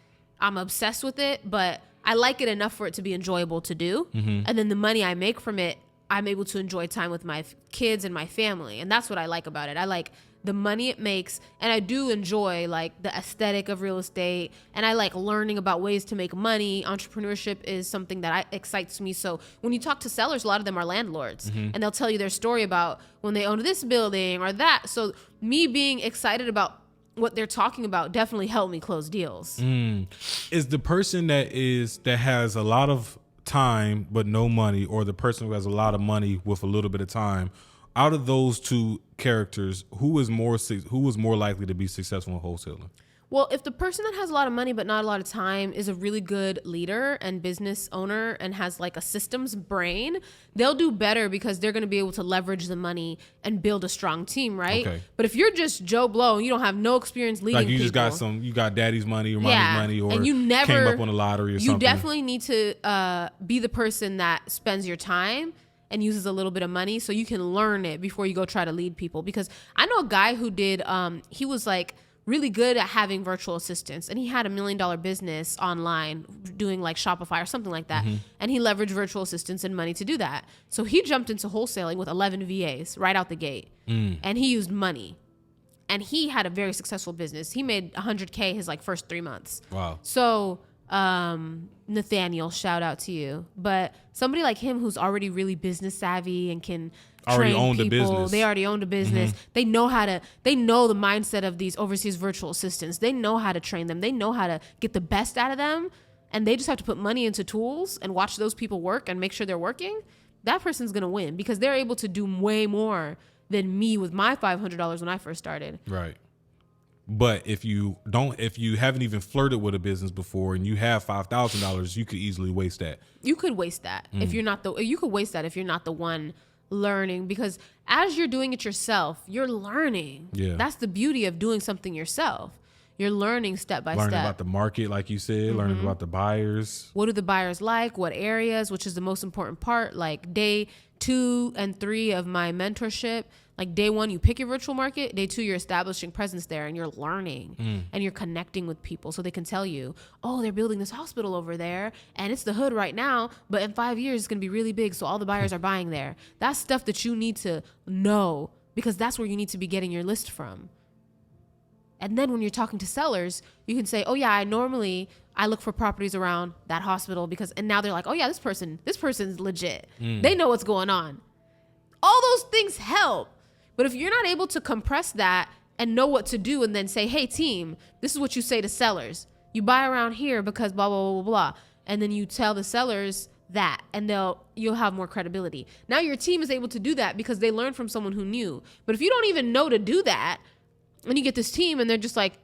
I'm obsessed with it, but I like it enough for it to be enjoyable to do. Mm-hmm. And then the money I make from it, I'm able to enjoy time with my kids and my family. And that's what I like about it. I like the money it makes, and I do enjoy like the aesthetic of real estate, and I like learning about ways to make money. Entrepreneurship is something that excites me. So when you talk to sellers, a lot of them are landlords, mm-hmm. and they'll tell you their story about when they owned this building or that. So me being excited about what they're talking about definitely helped me close deals. Is the person that has a lot of time but no money, or the person who has a lot of money with a little bit of time, out of those two characters, who is more likely to be successful in wholesaling? Well, if the person that has a lot of money but not a lot of time is a really good leader and business owner and has like a systems brain, they'll do better because they're going to be able to leverage the money and build a strong team, right? Okay. But if you're just Joe Blow and you don't have no experience leading people, like you got daddy's money or mommy's money, or and you never came up on the lottery or something. You definitely need to be the person that spends your time and uses a little bit of money so you can learn it before you go try to lead people. Because I know a guy who did, he was like really good at having virtual assistants, and he had $1 million business online doing like Shopify or something like that. Mm-hmm. And he leveraged virtual assistants and money to do that. So he jumped into wholesaling with 11 VAs right out the gate. And he used money, and he had a very successful business. He made $100K his like first 3 months. Wow. So, Nathaniel, shout out to you. But somebody like him who's already really business savvy and can train people. They already owned a business. Mm-hmm. They know the mindset of these overseas virtual assistants. They know how to train them. They know how to get the best out of them. And they just have to put money into tools and watch those people work and make sure they're working. That person's going to win because they're able to do way more than me with my $500 when I first started. Right. But if you haven't even flirted with a business before and you have $5,000, you could easily waste that. You could waste that if you're not the one learning, because as you're doing it yourself, you're learning. Yeah. That's the beauty of doing something yourself. You're learning step by step. Learning about the market, like you said, learning about the buyers. What do the buyers like? What areas, which is the most important part. Like day 2 and 3 of my mentorship, like day 1, you pick your virtual market. Day 2, you're establishing presence there and you're learning and you're connecting with people so they can tell you, oh, they're building this hospital over there and it's the hood right now, but in 5 years, it's going to be really big. So all the buyers are buying there. That's stuff that you need to know because that's where you need to be getting your list from. And then when you're talking to sellers, you can say, oh yeah, I look for properties around that hospital and now they're like, oh yeah, this person's legit. They know what's going on. All those things help. But if you're not able to compress that and know what to do and then say, hey team, this is what you say to sellers. You buy around here because blah, blah, blah, blah, blah. And then you tell the sellers that and you'll have more credibility. Now your team is able to do that because they learned from someone who knew. But if you don't even know to do that, And you get this team and they're just like,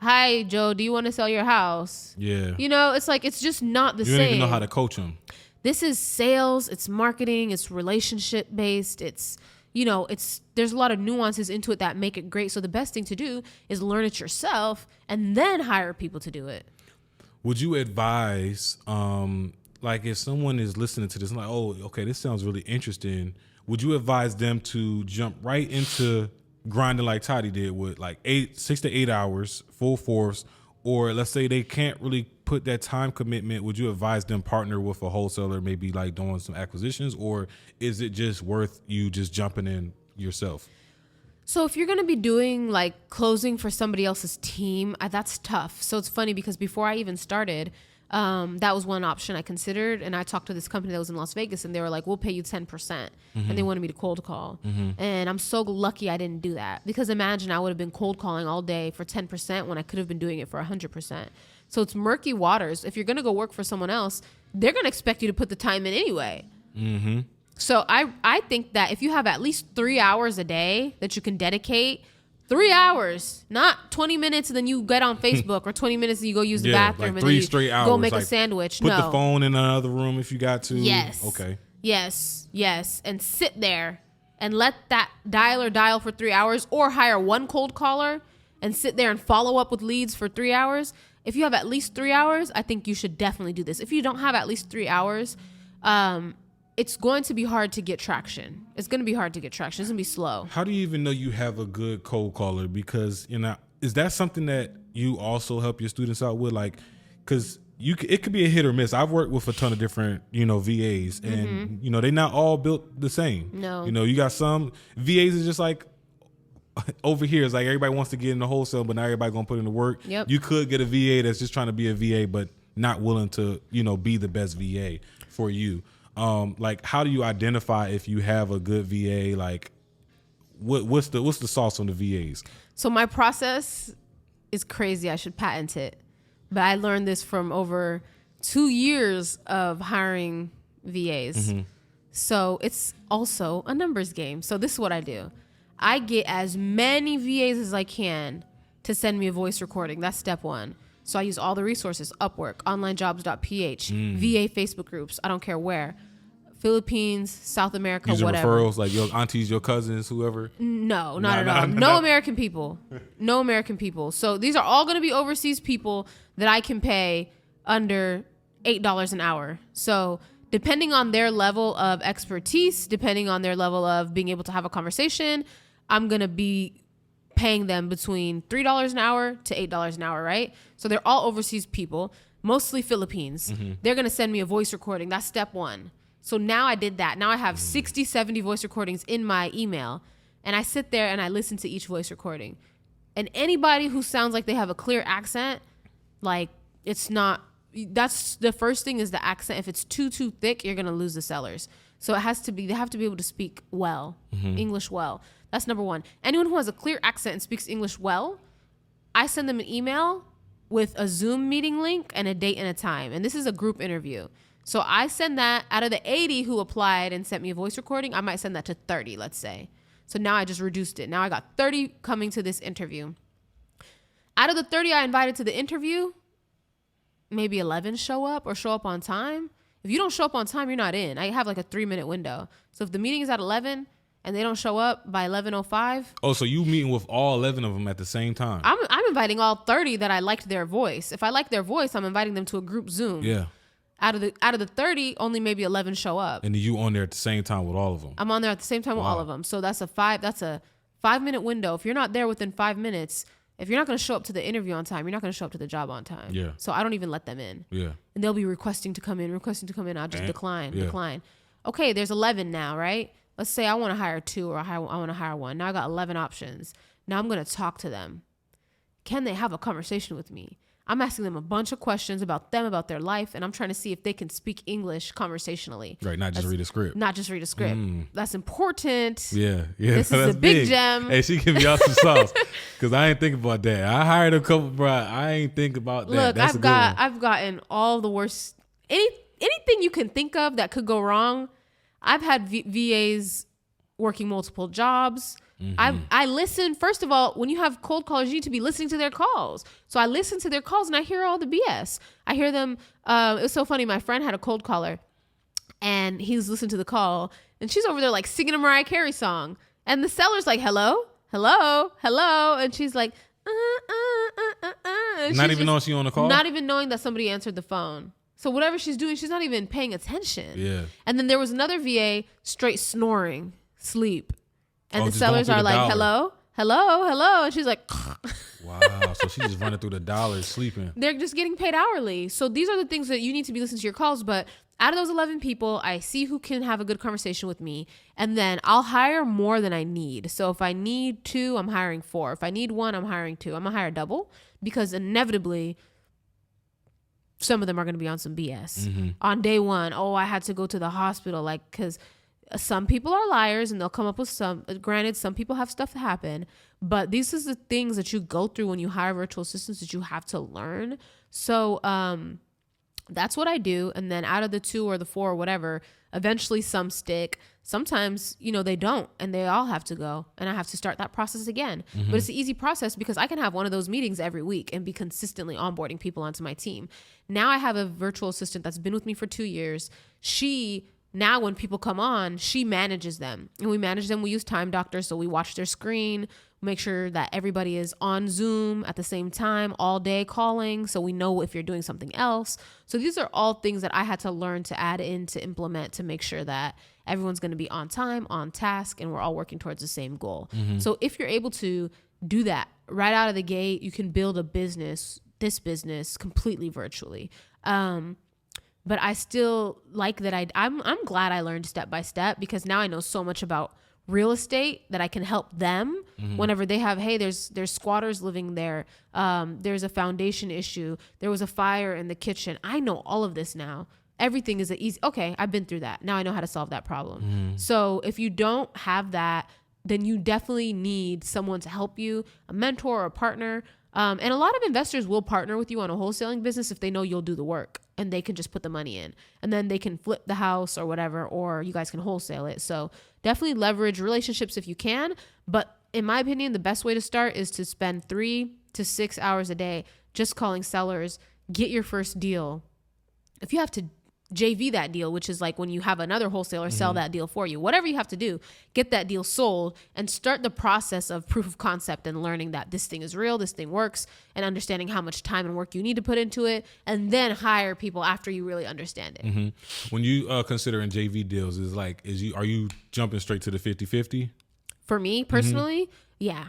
hi, Joe, do you want to sell your house? Yeah. You know, it's like, it's just not the You same. don't even know how to coach them. This is sales. It's marketing. It's relationship based. It's, you know, there's a lot of nuances into it that make it great. So the best thing to do is learn it yourself and then hire people to do it. Would you advise, like if someone is listening to this and like, oh, okay, this sounds really interesting. Would you advise them to jump right into grinding like Toddy did with like 6 to 8 hours, full force, or let's say they can't really put that time commitment? Would you advise them partner with a wholesaler, maybe like doing some acquisitions, or is it just worth you just jumping in yourself? So if you're going to be doing like closing for somebody else's team, that's tough. So it's funny because before I even started, that was one option I considered. And I talked to this company that was in Las Vegas and they were like, we'll pay you 10%. And they wanted me to cold call. And I'm so lucky I didn't do that, because imagine I would have been cold calling all day for 10% when I could have been doing it for 100%. So it's murky waters. If you're going to go work for someone else, they're going to expect you to put the time in anyway. So I think that if you have at least 3 hours a day that you can dedicate, 3 hours, not 20 minutes and then you get on Facebook, or 20 minutes and you go use the bathroom, like and then you straight hours, go make like a sandwich. Put the phone in another room if you got to. Yes. Okay. Yes. And sit there and let that dialer dial for 3 hours, or hire one cold caller and sit there and follow up with leads for 3 hours. If you have at least 3 hours, I think you should definitely do this. If you don't have at least 3 hours, it's going to be hard to get traction. It's going to be hard to get traction. It's going to be slow. How do you even know you have a good cold caller? Because, you know, is that something that you also help your students out with? Like, because it could be a hit or miss. I've worked with a ton of different, you know, VAs, and, you know, they're not all built the same. No. You know, you got some VAs is just like, over here, it's like everybody wants to get into wholesale, but not everybody going to put in the work. Yep. You could get a VA that's just trying to be a VA, but not willing to, you know, be the best VA for you. Like, how do you identify if you have a good VA? Like, what's the sauce on the VAs? So my process is crazy. I should patent it. But I learned this from over 2 years of hiring VAs. So it's also a numbers game. So this is what I do. I get as many VAs as I can to send me a voice recording. That's step one. So I use all the resources: Upwork, onlinejobs.ph, VA Facebook groups, I don't care where, Philippines, South America, Using whatever. referrals, like your aunties, your cousins, whoever? No, not at all. No American people. No American people. So these are all going to be overseas people that I can pay under $8 an hour. So depending on their level of expertise, depending on their level of being able to have a conversation, I'm going to be paying them between $3 an hour to $8 an hour, right? So they're all overseas people, mostly Philippines. They're going to send me a voice recording. That's step one. So now I did that. Now I have 60, 70 voice recordings in my email, and I sit there and I listen to each voice recording. And anybody who sounds like they have a clear accent, like, it's not, that's the first thing, is the accent. If it's too thick, you're going to lose the sellers. So they have to be able to speak well, English well. That's number one. Anyone who has a clear accent and speaks English well, I send them an email with a Zoom meeting link and a date and a time. And this is a group interview. So I send that. Out of the 80 who applied and sent me a voice recording, I might send that to 30, let's say. So now I just reduced it. Now I got 30 coming to this interview. Out of the 30 I invited to the interview, maybe 11 show up or show up on time. If you don't show up on time, you're not in. I have like a 3-minute window. So if the meeting is at 11 and they don't show up by 11:05. Oh, so you meeting with all 11 of them at the same time? I'm inviting all 30 that I liked their voice. If I like their voice, I'm inviting them to a group Zoom. Yeah. Out of the 30, only maybe 11 show up. And you on there at the same time with all of them? I'm on there at the same time with all of them. So that's a 5-minute window. If you're not there within 5 minutes, if you're not going to show up to the interview on time, you're not going to show up to the job on time. Yeah. So I don't even let them in. Yeah. And they'll be requesting to come in. I'll just decline. Okay, there's 11 now, right? Let's say I want to hire 2 or I want to hire 1. Now I got 11 options. Now I'm going to talk to them. Can they have a conversation with me? I'm asking them a bunch of questions about them, about their life, and I'm trying to see if they can speak English conversationally. Right, not just read a script. That's important. Yeah. This is a big gem. Hey, she give me out some sauce because I ain't think about that. I hired a couple, bro. I ain't think about that. Look, That's a good one. I've gotten all the worst. Anything you can think of that could go wrong. I've had VAs working multiple jobs. I listen. First of all, when you have cold callers, you need to be listening to their calls. So I listen to their calls and I hear all the BS. I hear them. It was so funny. My friend had a cold caller and he was listening to the call and she's over there like singing a Mariah Carey song. And the seller's like, hello, hello, hello. And she's like, and not even knowing she on the call? Not even knowing that somebody answered the phone. So whatever she's doing, she's not even paying attention. Yeah. And then there was another VA straight snoring, sleep. And the just sellers going are through the like, dollar. hello, hello, hello. And she's like, Wow. So she's just running through the dollars, sleeping. they're just getting paid hourly. So these are the things that you need to be listening to your calls. But out of those 11 people, I see who can have a good conversation with me. And then I'll hire more than I need. So if I need 2, I'm hiring 4. If I need 1, I'm hiring 2. I'm going to hire double because inevitably some of them are going to be on some BS. On day 1, I had to go to the hospital. Like, because some people are liars and they'll come up with some, granted, some people have stuff happen, but these are the things that you go through when you hire virtual assistants that you have to learn. So, that's what I do. And then out of the 2 or the 4 or whatever, eventually some stick. Sometimes, they don't and they all have to go and I have to start that process again. But it's an easy process because I can have one of those meetings every week and be consistently onboarding people onto my team. Now I have a virtual assistant that's been with me for 2 years. Now when people come on, she manages them and we manage them. We use Time Doctor. So we watch their screen, make sure that everybody is on Zoom at the same time all day calling. So we know if you're doing something else. So these are all things that I had to learn to add in to implement to make sure that everyone's going to be on time, on task, and we're all working towards the same goal. So if you're able to do that right out of the gate, you can build this business completely virtually. But I still like that. I'm glad I learned step by step because now I know so much about real estate that I can help them whenever they have, hey, there's squatters living there. There's a foundation issue. There was a fire in the kitchen. I know all of this now. Everything is okay, I've been through that. Now I know how to solve that problem. So if you don't have that, then you definitely need someone to help you, a mentor or a partner. And a lot of investors will partner with you on a wholesaling business if they know you'll do the work and they can just put the money in and then they can flip the house or whatever, or you guys can wholesale it. So definitely leverage relationships if you can. But in my opinion, the best way to start is to spend 3 to 6 hours a day just calling sellers, get your first deal. If you have to JV that deal, which is like when you have another wholesaler sell that deal for you, whatever you have to do, get that deal sold and start the process of proof of concept and learning that this thing is real, this thing works, and understanding how much time and work you need to put into it, and then hire people after you really understand it. When you considering JV deals, are you jumping straight to the 50-50? For me personally, yeah.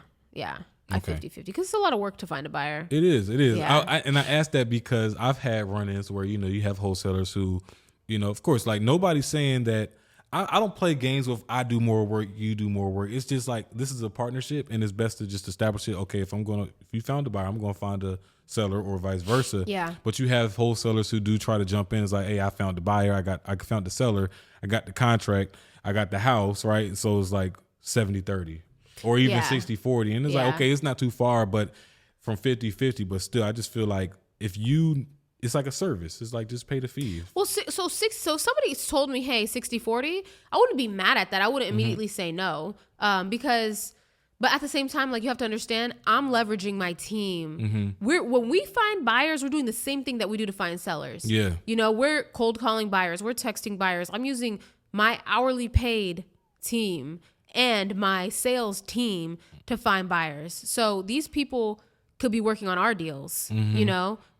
I Okay. 50-50 because it's a lot of work to find a buyer. It is. Yeah. I asked that because I've had run-ins where, you have wholesalers who, of course, like nobody's saying that I don't play games with I do more work, you do more work. It's just like this is a partnership and it's best to just establish it. Okay, if you found a buyer, I'm going to find a seller or vice versa. Yeah. But you have wholesalers who do try to jump in. It's like, hey, I found the buyer. I found the seller. I got the contract. I got the house, right? So it's like 70-30. Or even 60-40. And it's like, okay, it's not too far, but from 50-50, but still, I just feel like it's like a service. It's like, just pay the fee. Well, so somebody told me, hey, 60-40, I wouldn't be mad at that. I wouldn't immediately say no. But at the same time, like you have to understand, I'm leveraging my team. When we find buyers, we're doing the same thing that we do to find sellers. Yeah. We're cold calling buyers. We're texting buyers. I'm using my hourly paid team and my sales team to find buyers. So these people could be working on our deals.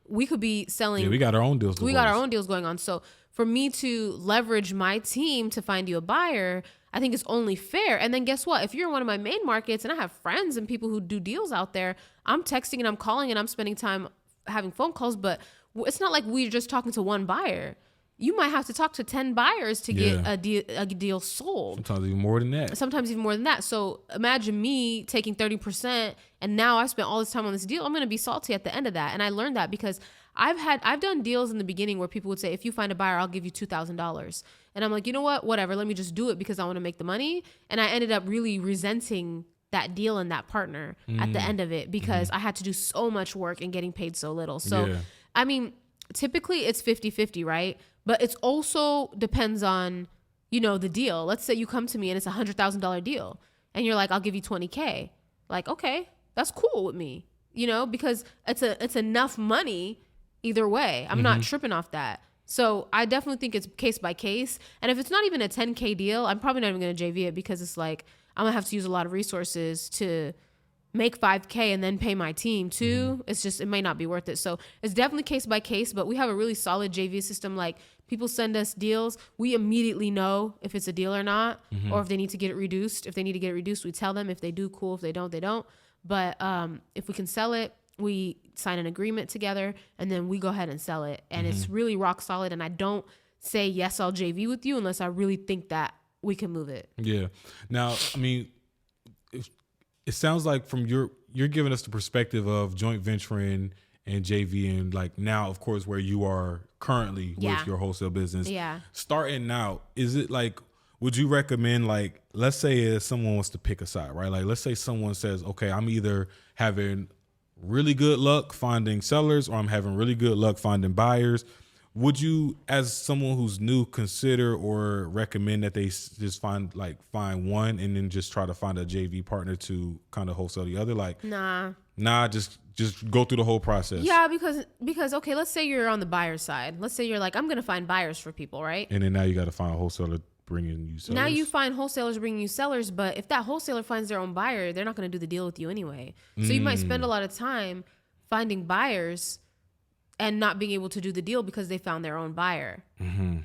We could be selling. Yeah, we got our own deals. We got our own deals going on. So for me to leverage my team to find you a buyer, I think it's only fair. And then guess what? If you're in one of my main markets and I have friends and people who do deals out there, I'm texting and I'm calling and I'm spending time having phone calls, but it's not like we're just talking to one buyer. You might have to talk to 10 buyers to get a deal sold. Sometimes even more than that. So imagine me taking 30% and now I spent all this time on this deal. I'm going to be salty at the end of that. And I learned that because I've done deals in the beginning where people would say, if you find a buyer, I'll give you $2,000. And I'm like, you know what? Whatever. Let me just do it because I want to make the money. And I ended up really resenting that deal and that partner at the end of it because I had to do so much work and getting paid so little. So, I mean, typically it's 50-50, right? But it's also depends on, the deal. Let's say you come to me and it's $100,000 deal. and you're like, I'll give you 20K. Like, okay, that's cool with me, you know, because it's enough money either way. I'm not tripping off that. So I definitely think it's case by case. And if it's not even a 10K deal, I'm probably not even going to JV it, because it's like, I'm going to have to use a lot of resources to make 5K and then pay my team too. It's just, it may not be worth it. So it's definitely case by case, but we have a really solid JV system. Like, people send us deals. We immediately know if it's a deal or not, or if they need to get it reduced. If they need to get it reduced, we tell them. If they do, cool. If they don't, they don't. But if we can sell it, we sign an agreement together, and then we go ahead and sell it. And it's really rock solid. And I don't say, yes, I'll JV with you unless I really think that we can move it. Yeah. Now, I mean, it sounds like from you're giving us the perspective of joint venturing and JV, and like now, of course, where you are currently with your wholesale business. Yeah. Starting out, is it like, would you recommend, like, let's say if someone wants to pick a side, right? Like, let's say someone says, okay, I'm either having really good luck finding sellers or I'm having really good luck finding buyers. Would you, as someone who's new, consider or recommend that they just find one and then just try to find a JV partner to kind of wholesale the other? Like, nah, just go through the whole process. Yeah, because okay, let's say you're on the buyer side. Let's say you're like, I'm gonna find buyers for people, right? And then now you got to find a wholesaler bringing you sellers. Now you find wholesalers bringing you sellers, but if that wholesaler finds their own buyer, they're not gonna do the deal with you anyway. So you might spend a lot of time finding buyers and not being able to do the deal because they found their own buyer,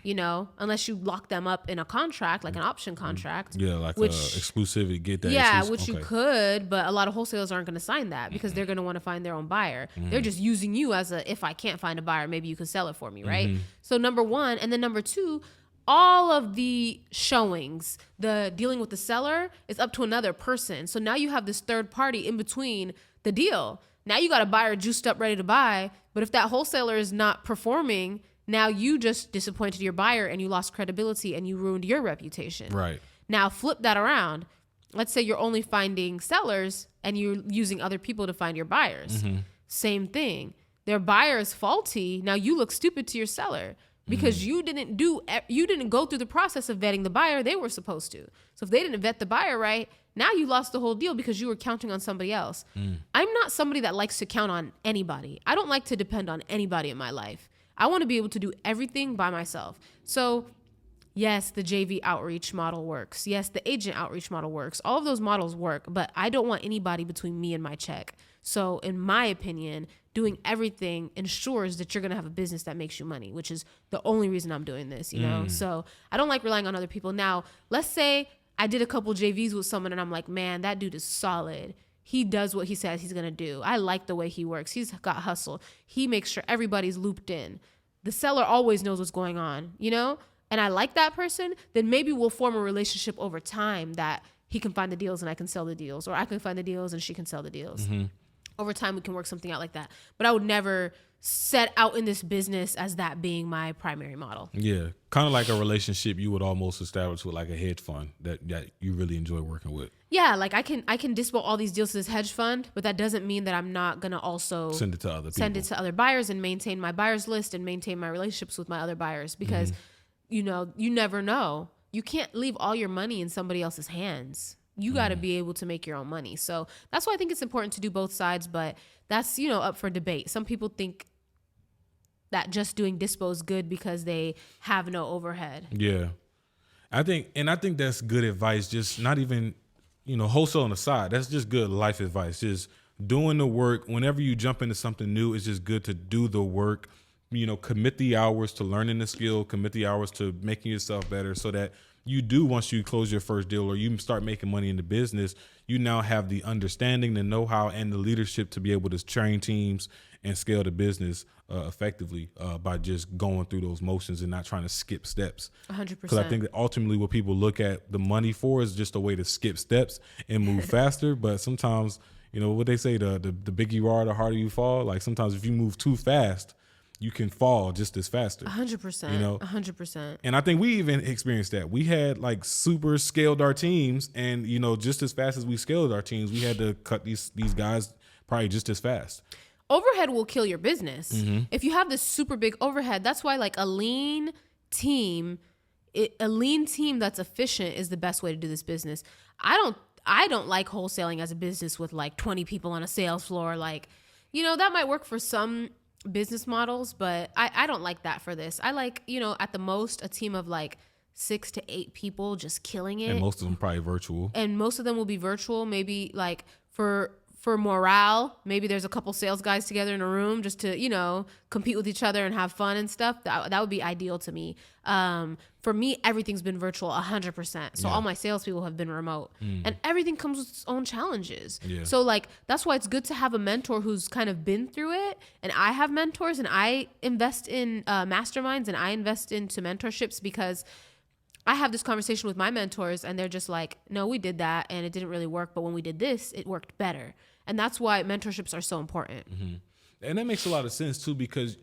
you know, unless you lock them up in a contract, like an option contract. Yeah, like exclusivity, get that. Yeah, which you could, but a lot of wholesalers aren't going to sign that because they're going to want to find their own buyer. They're just using you as if I can't find a buyer, maybe you can sell it for me, right? So number one, and then number two, all of the showings, the dealing with the seller is up to another person. So now you have this third party in between the deal. Now you got a buyer juiced up, ready to buy. But if that wholesaler is not performing, now you just disappointed your buyer and you lost credibility and you ruined your reputation. Right. Now flip that around. Let's say you're only finding sellers and you're using other people to find your buyers. Same thing. Their buyer is faulty. Now you look stupid to your seller because you didn't go through the process of vetting the buyer they were supposed to. So if they didn't vet the buyer right, now you lost the whole deal because you were counting on somebody else. I'm not somebody that likes to count on anybody. I don't like to depend on anybody in my life. I want to be able to do everything by myself. So yes, the JV outreach model works. Yes, the agent outreach model works. All of those models work, but I don't want anybody between me and my check. So in my opinion, doing everything ensures that you're going to have a business that makes you money, which is the only reason I'm doing this, you know? So I don't like relying on other people. Now, let's say I did a couple JVs with someone and I'm like, man, that dude is solid. He does what he says he's going to do. I like the way he works. He's got hustle. He makes sure everybody's looped in. The seller always knows what's going on, you know? And I like that person, then maybe we'll form a relationship over time that he can find the deals and I can sell the deals, or I can find the deals and she can sell the deals. Over time, we can work something out like that. But I would never set out in this business as that being my primary model. Yeah, kind of like a relationship you would almost establish with like a hedge fund that you really enjoy working with. Yeah, like I can dispo all these deals to this hedge fund, but that doesn't mean that I'm not gonna also send it to other people. Send it to other buyers and maintain my buyers list and maintain my relationships with my other buyers because you know, you never know. You can't leave all your money in somebody else's hands. You got to be able to make your own money. So that's why I think it's important to do both sides, but that's, you know, up for debate. Some people think that just doing dispo is good because they have no overhead. Yeah. I think that's good advice. Just not even, you know, wholesale on the side. That's just good life advice. Just doing the work. Whenever you jump into something new, it's just good to do the work, you know, commit the hours to learning the skill, commit the hours to making yourself better so that you do, once you close your first deal or you start making money in the business, you now have the understanding, the know-how, and the leadership to be able to train teams and scale the business effectively by just going through those motions and not trying to skip steps. 100%. Because I think that ultimately what people look at the money for is just a way to skip steps and move faster. But sometimes, you know, what they say, the bigger you are, the harder you fall. Like sometimes if you move too fast, you can fall just as faster. 100%. You know, 100%. And I think we even experienced that. We had like super scaled our teams, and you know, just as fast as we scaled our teams, we had to cut these guys probably just as fast. Overhead will kill your business. If you have this super big overhead, that's why like a lean team that's efficient is the best way to do this business. I don't like wholesaling as a business with like 20 people on a sales floor. Like, that might work for some business models, but I don't like that for this. I like, at the most a team of like 6 to 8 people just killing it. And most of them probably virtual. And most of them will be virtual. Maybe like for morale, maybe there's a couple sales guys together in a room just to, compete with each other and have fun and stuff. That would be ideal to me. For me, everything's been virtual 100%. So all my salespeople have been remote, and everything comes with its own challenges. Yeah. So like, that's why it's good to have a mentor who's kind of been through it. And I have mentors, and I invest in masterminds, and I invest into mentorships, because I have this conversation with my mentors, and they're just like, no, we did that and it didn't really work. But when we did this, it worked better. And that's why mentorships are so important. Mm-hmm. And that makes a lot of sense too, because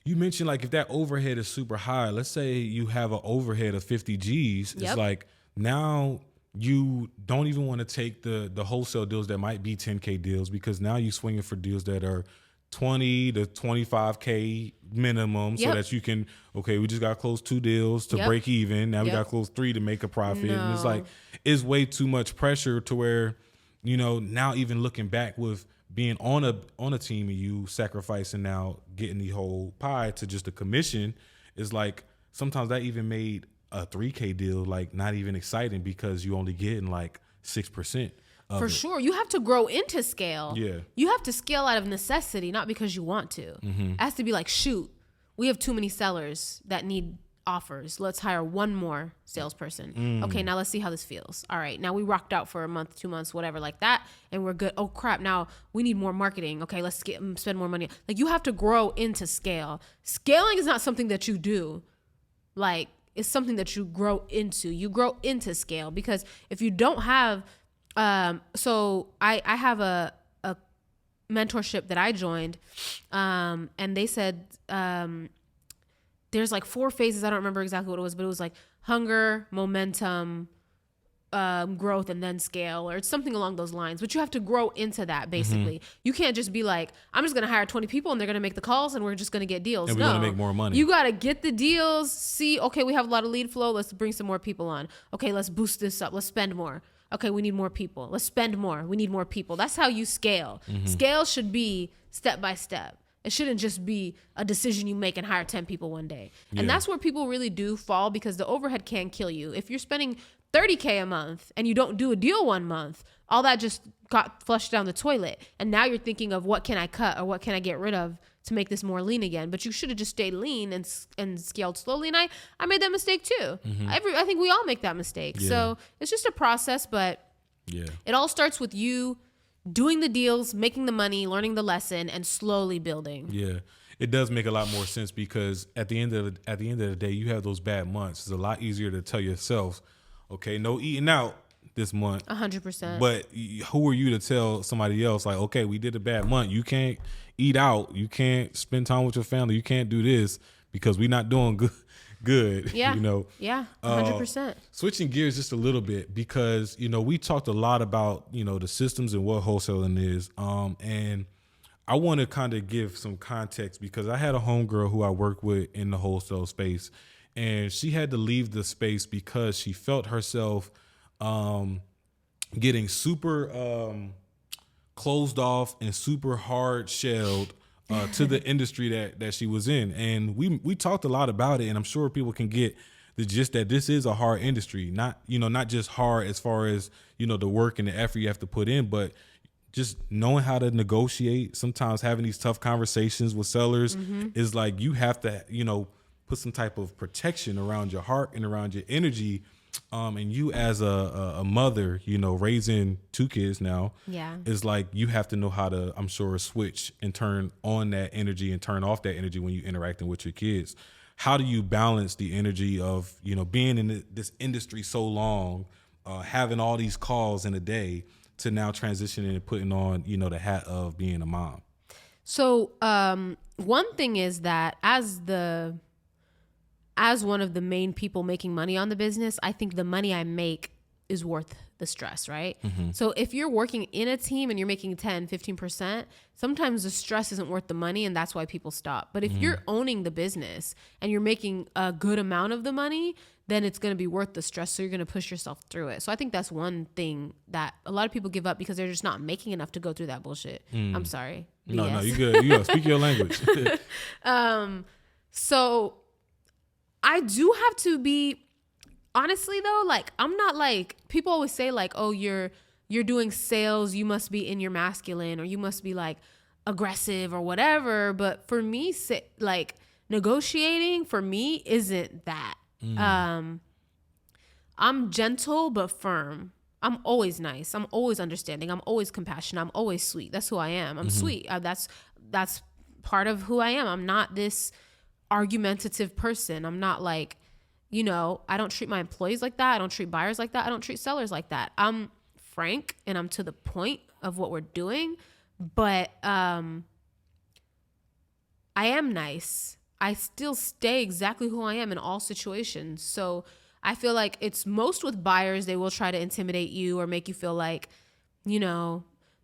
you mentioned like if that overhead is super high, let's say you have an overhead of 50 G's, it's like now you don't even want to take the wholesale deals that might be 10K deals, because now you're swinging for deals that are 20 to 25K minimum, so that you can, we just got to close 2 deals to break even. Now we got to close 3 to make a profit. And it's like, it's way too much pressure to where, now even looking back with being on a team and you sacrificing now getting the whole pie to just a commission, is like, sometimes that even made a 3K deal like not even exciting, because you only getting like 6%. For sure. You have to grow into scale. Yeah. You have to scale out of necessity, not because you want to. It has to be like, shoot, we have too many sellers that need offers. Let's hire one more salesperson. Okay, now let's see how this feels. All right, now we rocked out for a month, 2 months, whatever like that, and we're good. Oh crap, now we need more marketing. Okay, let's spend more money. Like, you have to grow into scale. Scaling is not something that you do. Like, it's something that you grow into. You grow into scale, because if you don't have so I have a mentorship that I joined, and they said there's like 4 phases. I don't remember exactly what it was, but it was like hunger, momentum, growth, and then scale, or it's something along those lines. But you have to grow into that, basically. You can't just be like, I'm just going to hire 20 people and they're going to make the calls and we're just going to get deals. And we're going to make more money. You got to get the deals, see, okay, we have a lot of lead flow. Let's bring some more people on. Okay, let's boost this up. Let's spend more. Okay, we need more people. Let's spend more. We need more people. That's how you scale. Scale should be step by step. It shouldn't just be a decision you make and hire 10 people one day. And that's where people really do fall, because the overhead can kill you. If you're spending 30K a month and you don't do a deal 1 month, all that just got flushed down the toilet. And now you're thinking of, what can I cut or what can I get rid of to make this more lean again? But you should have just stayed lean and scaled slowly. And I made that mistake too. I think we all make that mistake. So it's just a process, but it all starts with you doing the deals, making the money, learning the lesson, and slowly building. Yeah. It does make a lot more sense, because at the end of the day, you have those bad months. It's a lot easier to tell yourself, okay, no eating out this month. 100%. But who are you to tell somebody else, like, okay, we did a bad month. You can't eat out. You can't spend time with your family. You can't do this because we're not doing good. Yeah. Yeah. 100%. Switching gears just a little bit, because, we talked a lot about, the systems and what wholesaling is. And I want to kind of give some context, because I had a homegirl who I work with in the wholesale space, and she had to leave the space because she felt herself getting super closed off and super hard shelled to the industry that she was in. And we talked a lot about it, and I'm sure people can get the gist that this is a hard industry, not just hard as far as, the work and the effort you have to put in, but just knowing how to negotiate, sometimes having these tough conversations with sellers is like, you have to, put some type of protection around your heart and around your energy. And you as a mother, raising 2 kids now, is like, you have to know how to, I'm sure, switch and turn on that energy and turn off that energy when you're interacting with your kids. How do you balance the energy of, being in this industry so long, having all these calls in a day, to now transitioning and putting on, the hat of being a mom? So one thing is that as one of the main people making money on the business, I think the money I make is worth the stress, right? So if you're working in a team and you're making 10, 15%, sometimes the stress isn't worth the money, and that's why people stop. But if you're owning the business and you're making a good amount of the money, then it's going to be worth the stress. So you're going to push yourself through it. So I think that's one thing that a lot of people give up because they're just not making enough to go through that bullshit. I'm sorry. No, you good. You good. Speak your language. So I do have to be, honestly though, like, I'm not like, people always say like, oh, you're doing sales, you must be in your masculine, or you must be like aggressive or whatever. But for me, like, negotiating for me isn't that. I'm gentle but firm. I'm always nice. I'm always understanding. I'm always compassionate. I'm always sweet. That's who I am. I'm sweet. That's part of who I am. I'm not this argumentative person. I'm not like, I don't treat my employees like that. I don't treat buyers like that. I don't treat sellers like that. I'm frank and I'm to the point of what we're doing, but I am nice. I still stay exactly who I am in all situations. So I feel like it's most with buyers, they will try to intimidate you or make you feel like,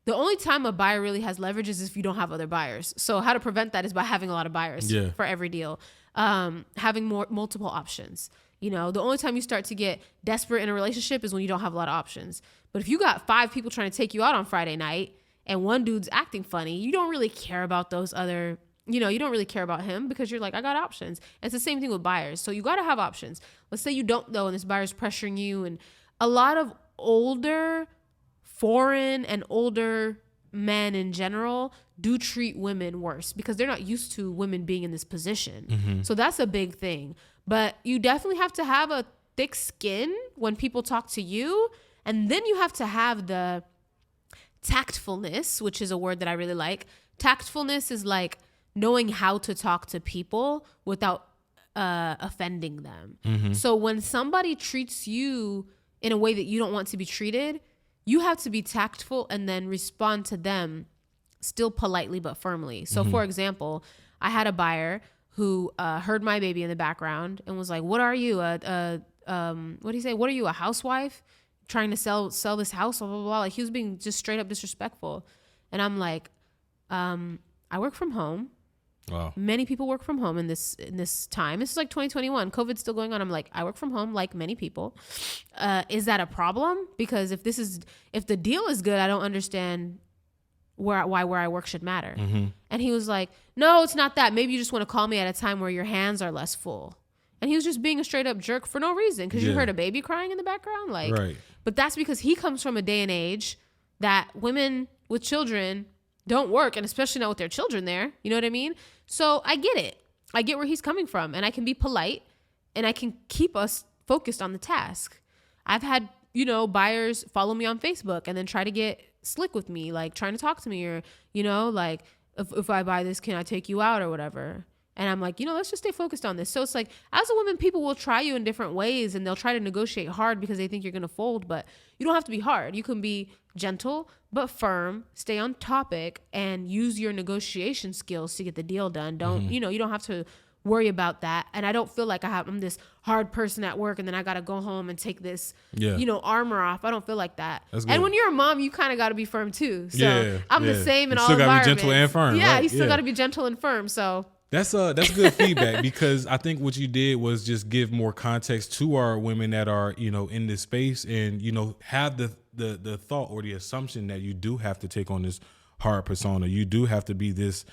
the only time a buyer really has leverage is if you don't have other buyers. So how to prevent that is by having a lot of buyers for every deal, having multiple options. The only time you start to get desperate in a relationship is when you don't have a lot of options. But if you got 5 people trying to take you out on Friday night and one dude's acting funny, you don't really care about those other, you don't really care about him because you're like, I got options. And it's the same thing with buyers. So you got to have options. Let's say you don't though, and this buyer's pressuring you. And a lot of older foreign and older men in general do treat women worse because they're not used to women being in this position. So that's a big thing. But you definitely have to have a thick skin when people talk to you. And then you have to have the tactfulness, which is a word that I really like. Tactfulness is like knowing how to talk to people without offending them. So when somebody treats you in a way that you don't want to be treated, you have to be tactful and then respond to them still politely but firmly. So for example, I had a buyer who heard my baby in the background and was like, what are you? What do you say? What are you, a housewife trying to sell this house? Blah, blah, blah. Like, he was being just straight up disrespectful. And I'm like, I work from home. Wow. Many people work from home in this time. This is like 2021. COVID's still going on. I'm like, I work from home like many people. Is that a problem? Because if the deal is good, I don't understand where I work should matter. And he was like, no, it's not that. Maybe you just want to call me at a time where your hands are less full. And he was just being a straight up jerk for no reason because you heard a baby crying in the background. Like, right. But that's because he comes from a day and age that women with children don't work, and especially not with their children there. You know what I mean? So I get it. I get where he's coming from, and I can be polite and I can keep us focused on the task. I've had, buyers follow me on Facebook and then try to get slick with me, like trying to talk to me or, like if I buy this, can I take you out or whatever? And I'm like, let's just stay focused on this. So it's like, as a woman, people will try you in different ways and they'll try to negotiate hard because they think you're going to fold, but you don't have to be hard. You can be gentle, but firm, stay on topic, and use your negotiation skills to get the deal done. Don't, you don't have to worry about that. And I don't feel like I'm this hard person at work and then I got to go home and take this, armor off. I don't feel like that. And when you're a mom, you kind of got to be firm too. So I'm the same in all environments. You still got to be gentle and firm. Yeah, right? You still got to be gentle and firm. So that's good feedback because I think what you did was just give more context to our women that are, in this space and, have the thought or the assumption that you do have to take on this hard persona. You do have to be this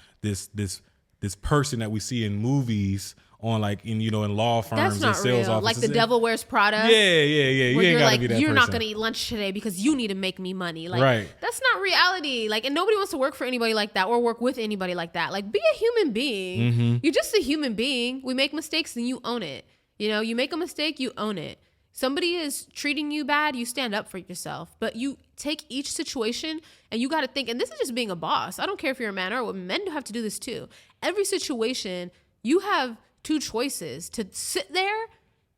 person that we see in movies on in law firms and sales offices. Like the devil wears Prada. Yeah. You ain't gotta be that you're person. not going to eat lunch today because you need to make me money. Like, right. That's not reality. Like, and nobody wants to work for anybody like that or work with anybody like that. Like, be a human being. You're just a human being. We make mistakes and you own it. You make a mistake, you own it. Somebody is treating you bad, you stand up for yourself. But you take each situation and you got to think, and this is just being a boss. I don't care if you're a man or a woman. Men do have to do this too. Every situation, you have 2 choices: to sit there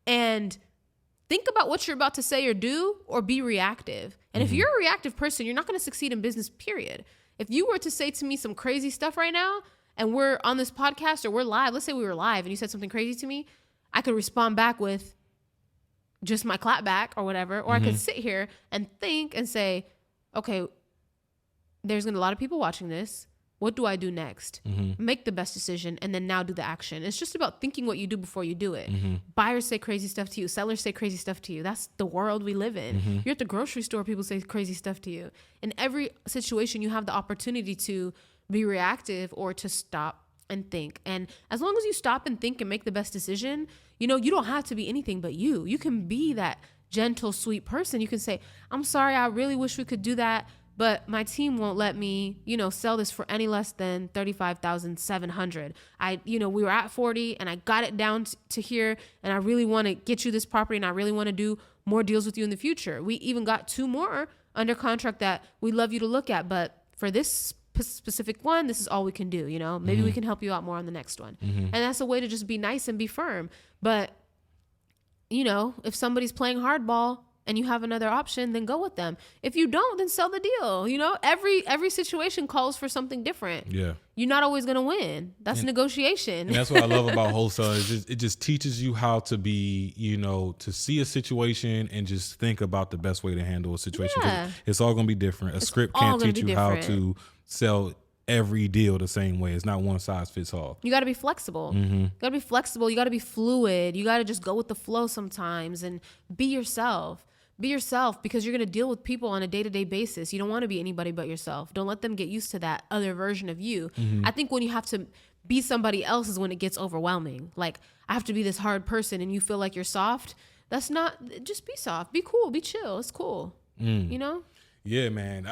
and think about what you're about to say or do, or be reactive. And if you're a reactive person, you're not going to succeed in business, period. If you were to say to me some crazy stuff right now and we're on this podcast or we're live, let's say we were live and you said something crazy to me, I could respond back with, just my clap back or whatever, or I could sit here and think and say, okay, there's going to be a lot of people watching this. What do I do next? Make the best decision and then now do the action. It's just about thinking what you do before you do it. Buyers say crazy stuff to you. Sellers say crazy stuff to you. That's the world we live in. You're at the grocery store, people say crazy stuff to you. In every situation, you have the opportunity to be reactive or to stop and think. And as long as you stop and think and make the best decision, you know, you don't have to be anything but you. You can be that gentle, sweet person. You can say, I'm sorry, I really wish we could do that, but my team won't let me, you know, sell this for any less than $35,700. We were at 40 and I got it down to here, and I really want to get you this property, and I really want to do more deals with you in the future. We even got 2 more under contract that we'd love you to look at, but for this specific one, this is all we can do. You know, maybe we can help you out more on the next one. And that's a way to just be nice and be firm. But, you know, if somebody's playing hardball and you have another option, then go with them. If you don't, then sell the deal. You know, every situation calls for something different. Yeah. You're not always going to win. That's negotiation. And that's what I love about wholesale. It just teaches you how to be, you know, to see a situation and just think about the best way to handle a situation. Yeah. It's all going to be different. A script can't teach you how to sell every deal the same way. It's not one size fits all. You got to be flexible. You got to be flexible. You got to be fluid. You got to just go with the flow sometimes and be yourself. Be yourself, because you're going to deal with people on a day-to-day basis. You don't want to be anybody but yourself. Don't let them get used to that other version of you. I think when you have to be somebody else is when it gets overwhelming. Like, I have to be this hard person and you feel like you're soft. That's not, just be soft, be cool, be chill. It's cool. You know? Yeah, man.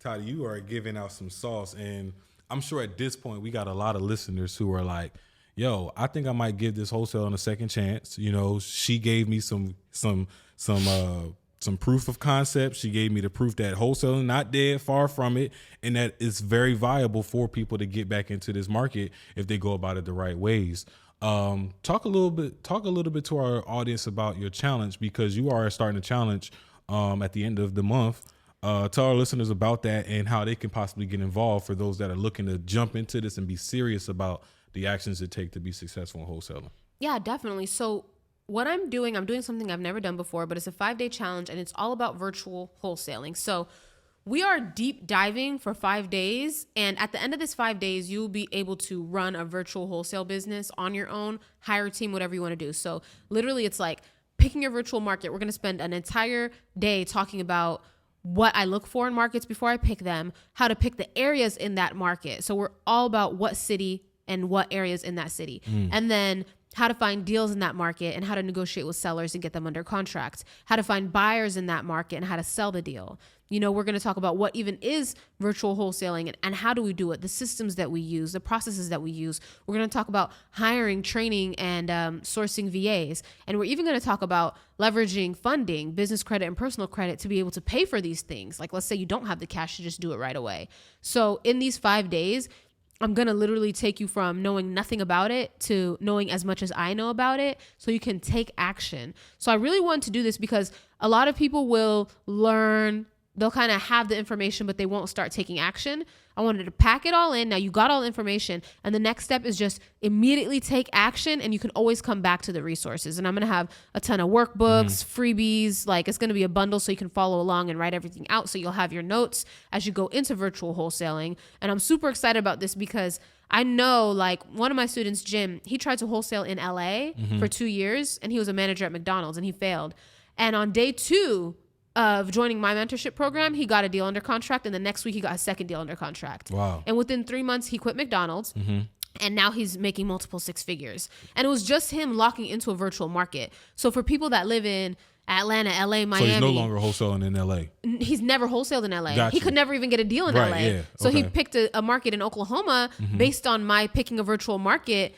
Toddy, you are giving out some sauce, and I'm sure at this point we got a lot of listeners who are like, yo, I think I might give this wholesaling a second chance. You know, she gave me some proof of concept. She gave me the proof that wholesaling not dead, far from it, and that it's very viable for people to get back into this market if they go about it the right ways. Talk a little bit to our audience about your challenge, because you are starting a challenge at the end of the month. Tell our listeners about that and how they can possibly get involved for those that are looking to jump into this and be serious about the actions it take to be successful in wholesaling. Yeah, definitely. So what I'm doing something I've never done before, but it's a 5-day challenge, and it's all about virtual wholesaling. So we are deep diving for 5 days. And at the end of this 5 days, you'll be able to run a virtual wholesale business on your own, hire a team, whatever you want to do. So literally it's like picking your virtual market. We're going to spend an entire day talking about what I look for in markets before I pick them, how to pick the areas in that market. So we're all about what city and what areas in that city. And then how to find deals in that market and how to negotiate with sellers and get them under contract, how to find buyers in that market and how to sell the deal. You know, we're going to talk about what even is virtual wholesaling and how do we do it, the systems that we use, the processes that we use. We're going to talk about hiring, training, and sourcing VAs. And we're even going to talk about leveraging funding, business credit and personal credit to be able to pay for these things. Like, let's say you don't have the cash to just do it right away. So in these 5 days, I'm going to literally take you from knowing nothing about it to knowing as much as I know about it so you can take action. So I really want to do this because a lot of people will learn, they'll kind of have the information, but they won't start taking action. I wanted to pack it all in. Now you got all the information, and the next step is just immediately take action, and you can always come back to the resources. And I'm going to have a ton of workbooks, freebies, like it's going to be a bundle so you can follow along and write everything out. So you'll have your notes as you go into virtual wholesaling. And I'm super excited about this because I know, like, one of my students, Jim, he tried to wholesale in LA for 2 years, and he was a manager at McDonald's, and he failed. And on day 2 of joining my mentorship program, he got a deal under contract, and the next week he got a second deal under contract. Wow. And within 3 months, he quit McDonald's, and now he's making multiple 6 figures. And it was just him locking into a virtual market. So for people that live in Atlanta, LA, Miami. So he's no longer wholesaling in LA. He's never wholesaled in LA. Gotcha. He could never even get a deal in LA. Yeah. So he picked a market in Oklahoma based on my picking a virtual market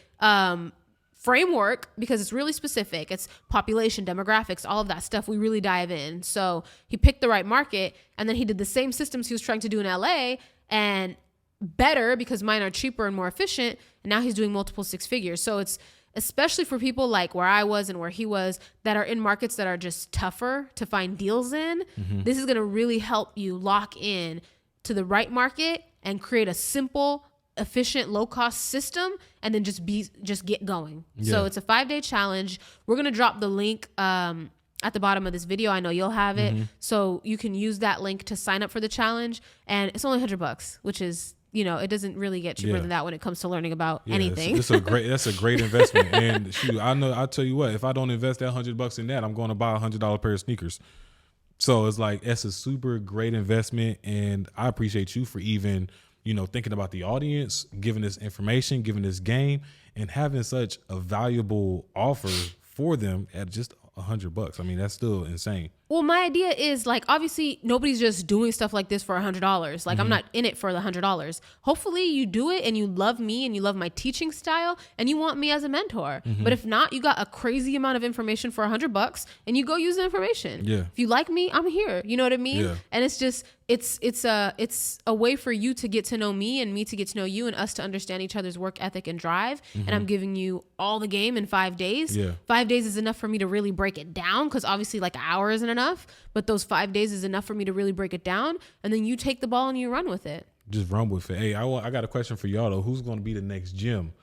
framework, because it's really specific. It's population, demographics, all of that stuff. We really dive in. So he picked the right market, and then he did the same systems he was trying to do in LA and better because mine are cheaper and more efficient. And now he's doing multiple 6 figures. So it's especially for people like where I was and where he was that are in markets that are just tougher to find deals in. This is going to really help you lock in to the right market and create a simple, efficient, low cost system, and then just get going. Yeah. So it's a 5-day challenge. We're going to drop the link at the bottom of this video. I know you'll have it. So you can use that link to sign up for the challenge. And it's only $100, which is, it doesn't really get cheaper than that when it comes to learning about anything. That's a great investment. And shoot, I'll tell you what, if I don't invest that $100 in that, I'm going to buy $100 pair of sneakers. So it's like, that's a super great investment. And I appreciate you for even, thinking about the audience, giving this information, giving this game, and having such a valuable offer for them at just $100. I mean, that's still insane. Well, my idea is like, obviously nobody's just doing stuff like this for $100. Like I'm not in it for the $100. Hopefully you do it and you love me and you love my teaching style and you want me as a mentor. But if not, you got a crazy amount of information for $100 and you go use the information. Yeah. If you like me, I'm here. You know what I mean? Yeah. And it's just, it's a way for you to get to know me and me to get to know you and us to understand each other's work ethic and drive. And I'm giving you all the game in 5 days. Yeah. 5 days is enough for me to really break it down, because obviously like an hour isn't enough, but those 5 days is enough for me to really break it down. And then you take the ball and you run with it. Just run with it. Hey, I got a question for y'all though. Who's going to be the next Jim?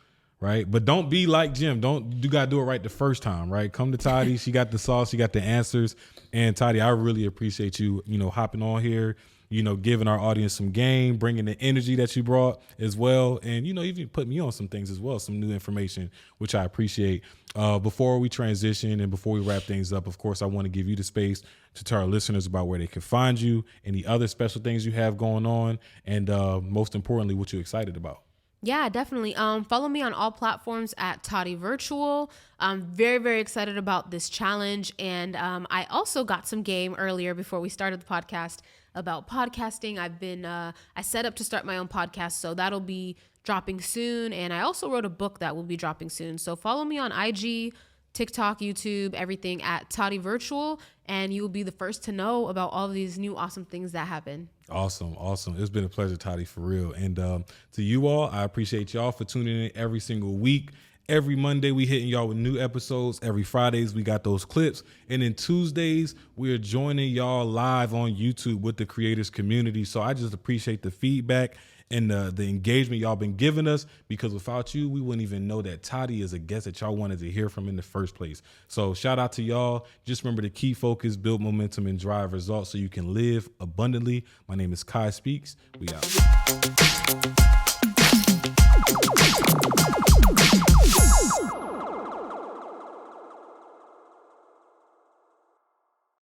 Right? But don't be like Jim. You got to do it right the first time, right? Come to Toddy. She got the sauce. She got the answers. And Toddy, I really appreciate you, hopping on here, giving our audience some game, bringing the energy that you brought as well. And, even put me on some things as well, some new information, which I appreciate. Before we transition and before we wrap things up, of course, I want to give you the space to tell our listeners about where they can find you, any other special things you have going on, and most importantly, what you're excited about. Yeah, definitely. Follow me on all platforms at Toddy Virtual. I'm very, very excited about this challenge. And I also got some game earlier before we started the podcast about podcasting. I set up to start my own podcast, so that'll be dropping soon. And I also wrote a book that will be dropping soon. So follow me on IG, TikTok, YouTube, everything at Toddy Virtual, and you will be the first to know about all of these new awesome things that happen. Awesome. It's been a pleasure, Toddy, for real. And to you all, I appreciate y'all for tuning in every single week. Every Monday, we hitting y'all with new episodes. Every Fridays, we got those clips. And then Tuesdays, we are joining y'all live on YouTube with the creators community. So I just appreciate the feedback and the engagement y'all been giving us, because without you, we wouldn't even know that Toddy is a guest that y'all wanted to hear from in the first place. So shout out to y'all. Just remember to keep focus, build momentum, and drive results so you can live abundantly. My name is Kai Speaks. We out.